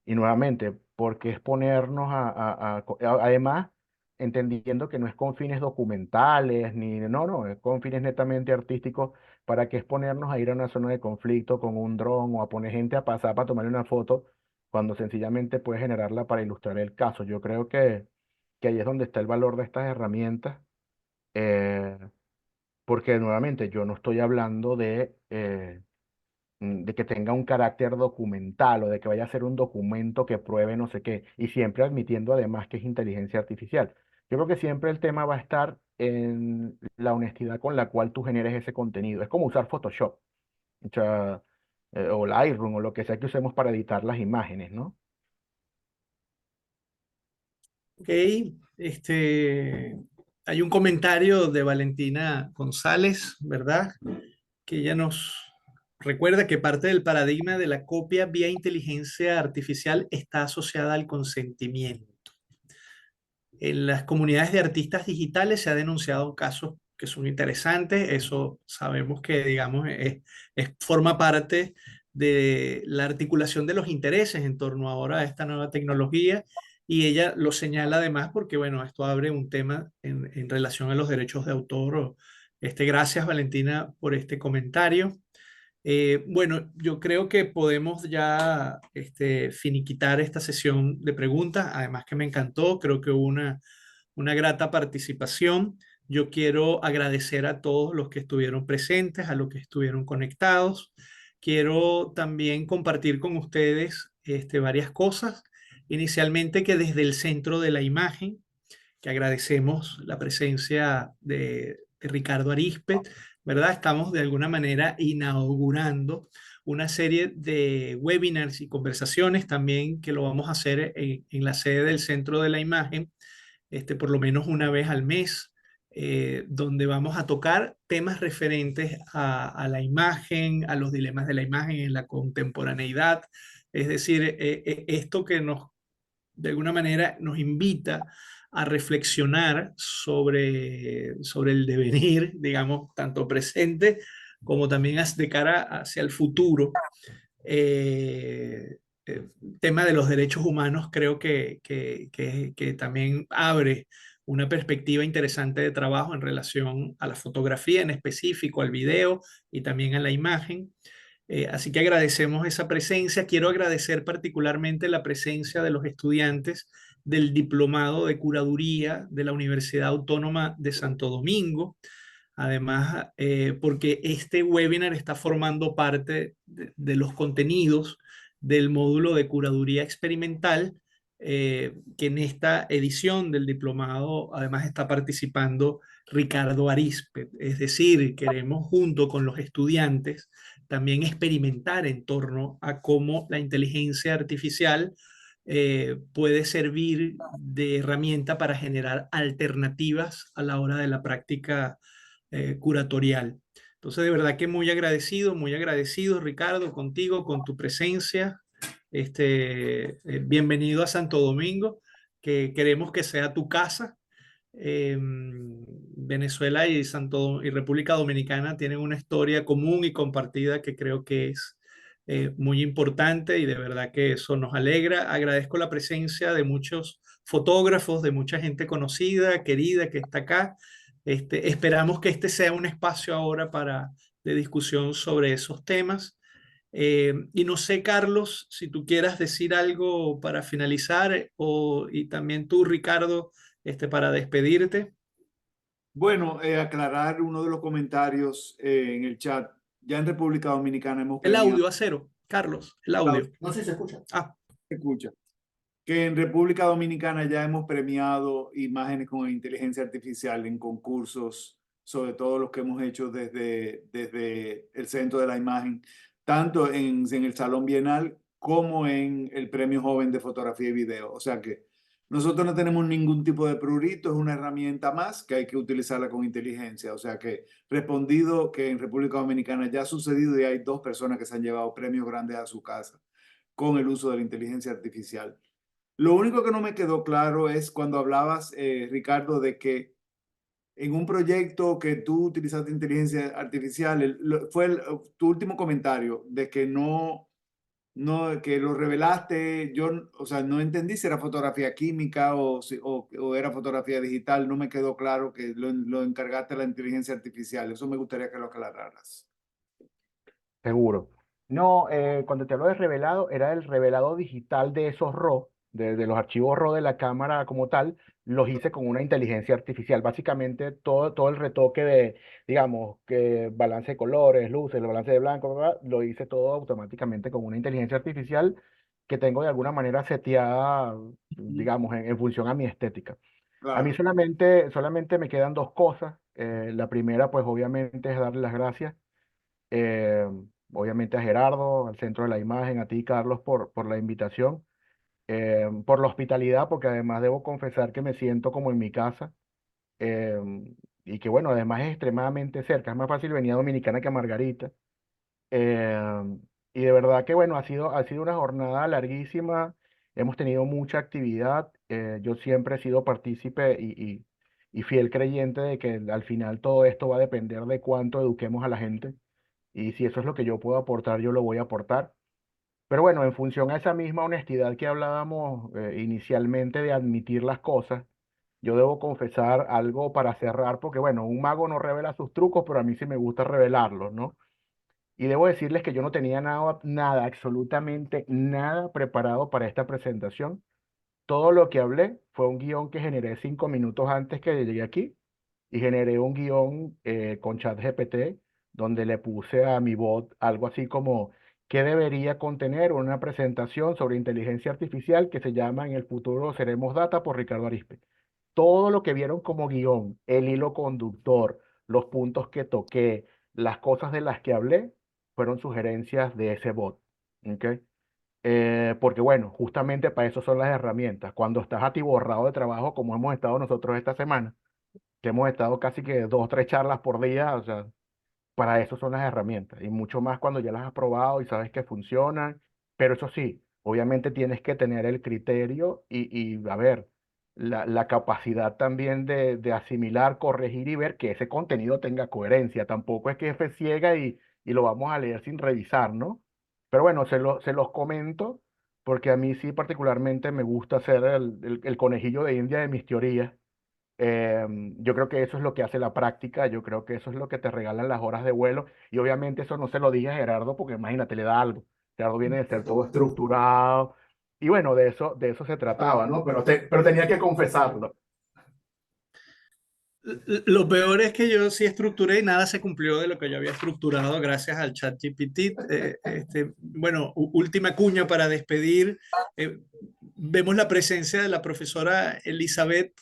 Speaker 3: y nuevamente, porque exponernos además, entendiendo que no es con fines documentales, no, es con fines netamente artísticos, para que exponernos a ir a una zona de conflicto con un dron o a poner gente a pasar para tomarle una foto, cuando sencillamente puede generarla para ilustrar el caso. Yo creo que ahí es donde está el valor de estas herramientas, eh, porque nuevamente yo no estoy hablando de que tenga un carácter documental o de que vaya a ser un documento que pruebe no sé qué, y siempre admitiendo además que es inteligencia artificial. Yo creo que siempre el tema va a estar en la honestidad con la cual tú generes ese contenido. Es como usar Photoshop, o sea, o Lightroom o lo que sea que usemos para editar las imágenes, ¿no?
Speaker 2: Ok, hay un comentario de Valentina González, ¿verdad? Que ella nos recuerda que parte del paradigma de la copia vía inteligencia artificial está asociada al consentimiento. En las comunidades de artistas digitales se ha denunciado casos que son interesantes. Eso sabemos que, digamos, forma parte de la articulación de los intereses en torno ahora a esta nueva tecnología. Y ella lo señala además porque, bueno, esto abre un tema en relación a los derechos de autor. Gracias, Valentina, por este comentario. Bueno, yo creo que podemos ya finiquitar esta sesión de preguntas, además que me encantó, creo que hubo una grata participación. Yo quiero agradecer a todos los que estuvieron presentes, a los que estuvieron conectados. Quiero también compartir con ustedes varias cosas. Inicialmente que desde el centro de la imagen, que agradecemos la presencia de Ricardo Arizpe, ¿verdad? Estamos de alguna manera inaugurando una serie de webinars y conversaciones también que lo vamos a hacer en la sede del Centro de la Imagen, por lo menos una vez al mes, donde vamos a tocar temas referentes a la imagen, a los dilemas de la imagen en la contemporaneidad. Es decir, esto que de alguna manera nos invita a reflexionar sobre el devenir, digamos, tanto presente como también de cara hacia el futuro, tema de los derechos humanos creo que también abre una perspectiva interesante de trabajo en relación a la fotografía en específico, al video y también a la imagen. Así que agradecemos esa presencia. Quiero agradecer particularmente la presencia de los estudiantes del Diplomado de Curaduría de la Universidad Autónoma de Santo Domingo. Además, porque este webinar está formando parte de los contenidos del módulo de curaduría experimental, que en esta edición del diplomado además está participando Ricardo Arizpe. Es decir, queremos junto con los estudiantes también experimentar en torno a cómo la inteligencia artificial puede servir de herramienta para generar alternativas a la hora de la práctica curatorial. Entonces, de verdad que muy agradecido, Ricardo, contigo, con tu presencia. Bienvenido a Santo Domingo, que queremos que sea tu casa. Venezuela y República Dominicana tienen una historia común y compartida que creo que es muy importante y de verdad que eso nos alegra. Agradezco la presencia de muchos fotógrafos, de mucha gente conocida, querida que está acá. Esperamos que este sea un espacio ahora de discusión sobre esos temas. Y no sé, Carlos, si tú quieras decir algo para finalizar y también tú, Ricardo, para despedirte.
Speaker 1: Bueno, aclarar uno de los comentarios en el chat. Ya en República Dominicana hemos
Speaker 2: El
Speaker 1: premiado.
Speaker 2: audio, Acero, Carlos, el audio.
Speaker 5: No sé si se escucha.
Speaker 2: Ah,
Speaker 1: Se escucha. Que en República Dominicana ya hemos premiado imágenes con inteligencia artificial en concursos, sobre todo los que hemos hecho desde el Centro de la Imagen, tanto en el Salón Bienal como en el Premio Joven de Fotografía y Video. O sea que nosotros no tenemos ningún tipo de prurito, es una herramienta más que hay que utilizarla con inteligencia. O sea que respondido que en República Dominicana ya ha sucedido y hay 2 personas que se han llevado premios grandes a su casa con el uso de la inteligencia artificial. Lo único que no me quedó claro es cuando hablabas, Ricardo, de que en un proyecto que tú utilizaste inteligencia artificial, tu último comentario de que que lo revelaste, yo, o sea, no entendí si era fotografía química o era fotografía digital, no me quedó claro que lo encargaste a la inteligencia artificial. Eso me gustaría que lo aclararas.
Speaker 3: Seguro. No, cuando te hablo de revelado, era el revelado digital de esos RAW, de los archivos RAW de la cámara como tal, los hice con una inteligencia artificial. Básicamente todo el retoque de, digamos, que balance de colores, luces, el balance de blanco, bla, bla, lo hice todo automáticamente con una inteligencia artificial que tengo de alguna manera seteada, digamos, en función a mi estética. A mí
Speaker 1: Claro.
Speaker 3: solamente me quedan 2 cosas. La primera, pues obviamente, es darle las gracias eh, obviamente a Gerardo, al Centro de la Imagen, a ti, Carlos, por la invitación, por la hospitalidad, porque además debo confesar que me siento como en mi casa, eh, y que bueno, además es extremadamente cerca, es más fácil venir a Dominicana que a Margarita. eh, y de verdad que bueno, ha sido una jornada larguísima, hemos tenido mucha actividad, yo siempre he sido partícipe y fiel creyente de que al final todo esto va a depender de cuánto eduquemos a la gente. Y si eso es lo que yo puedo aportar, yo lo voy a aportar. Pero bueno, en función a esa misma honestidad que hablábamos inicialmente de admitir las cosas, yo debo confesar algo para cerrar, porque bueno, un mago no revela sus trucos, pero a mí sí me gusta revelarlos, ¿no? Y debo decirles que yo no tenía nada, absolutamente nada preparado para esta presentación. Todo lo que hablé fue un guión que generé 5 minutos antes que llegué aquí y generé un guión con ChatGPT donde le puse a mi bot algo así como qué debería contener una presentación sobre inteligencia artificial que se llama En el futuro seremos data por Ricardo Arizpe. Todo lo que vieron como guión, el hilo conductor, los puntos que toqué, las cosas de las que hablé, fueron sugerencias de ese bot. ¿Ok? Porque bueno, justamente para eso son las herramientas. Cuando estás atiborrado de trabajo, como hemos estado nosotros esta semana, que hemos estado casi que 2 o 3 charlas por día, o sea, para eso son las herramientas. Y mucho más cuando ya las has probado y sabes que funcionan. Pero eso sí, obviamente tienes que tener el criterio y a ver, la capacidad también de asimilar, corregir y ver que ese contenido tenga coherencia. Tampoco es que es ciega y lo vamos a leer sin revisar, ¿no? Pero bueno, se los comento porque a mí sí particularmente me gusta ser el conejillo de India de mis teorías. Yo creo que eso es lo que hace la práctica, yo creo que eso es lo que te regalan las horas de vuelo, y obviamente eso no se lo dije a Gerardo porque imagínate, le da algo. Gerardo viene de ser todo estructurado, y bueno, de eso se trataba, ¿no? Pero tenía que confesarlo.
Speaker 2: Lo peor es que yo sí estructuré y nada se cumplió de lo que yo había estructurado gracias al ChatGPT. Bueno, última cuña para despedir. Vemos la presencia de la profesora Elizabeth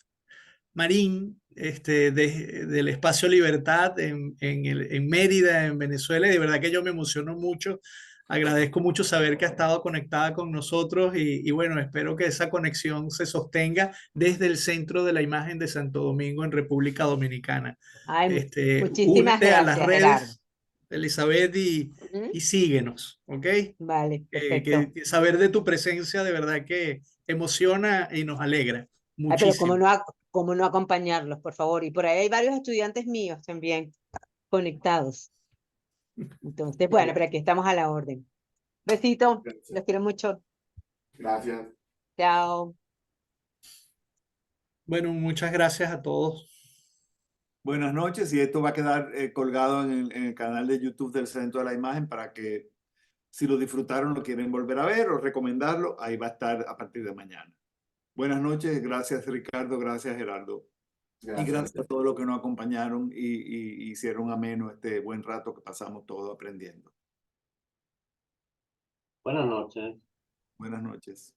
Speaker 2: Marín, del Espacio Libertad en Mérida, en Venezuela, y de verdad que yo me emociono mucho. Agradezco mucho saber que ha estado conectada con nosotros y bueno, espero que esa conexión se sostenga desde el centro de la imagen de Santo Domingo en República Dominicana.
Speaker 5: Ay, muchísimas
Speaker 2: Únete a las
Speaker 5: gracias, Gerardo.
Speaker 2: redes, Elizabeth,
Speaker 5: Ujú.
Speaker 2: y síguenos, ¿ok?
Speaker 5: Vale, perfecto.
Speaker 2: Que saber de tu presencia de verdad que emociona y nos alegra
Speaker 5: Ay, pero cómo
Speaker 2: muchísimo.
Speaker 5: no, cómo no acompañarlos, por favor. Y por ahí hay varios estudiantes míos también conectados. Entonces, bueno, pero aquí estamos a la orden. Besito, los quiero mucho.
Speaker 3: Gracias.
Speaker 5: Chao.
Speaker 2: Bueno, muchas gracias a todos.
Speaker 1: Buenas noches, y esto va a quedar colgado en el canal de YouTube del Centro de la Imagen para que si lo disfrutaron, lo quieren volver a ver o recomendarlo, ahí va a estar a partir de mañana. Buenas noches, gracias Ricardo, gracias Gerardo. Y gracias a todos los que nos acompañaron y hicieron ameno este buen rato que pasamos todos aprendiendo.
Speaker 6: Buenas noches.
Speaker 1: Buenas noches.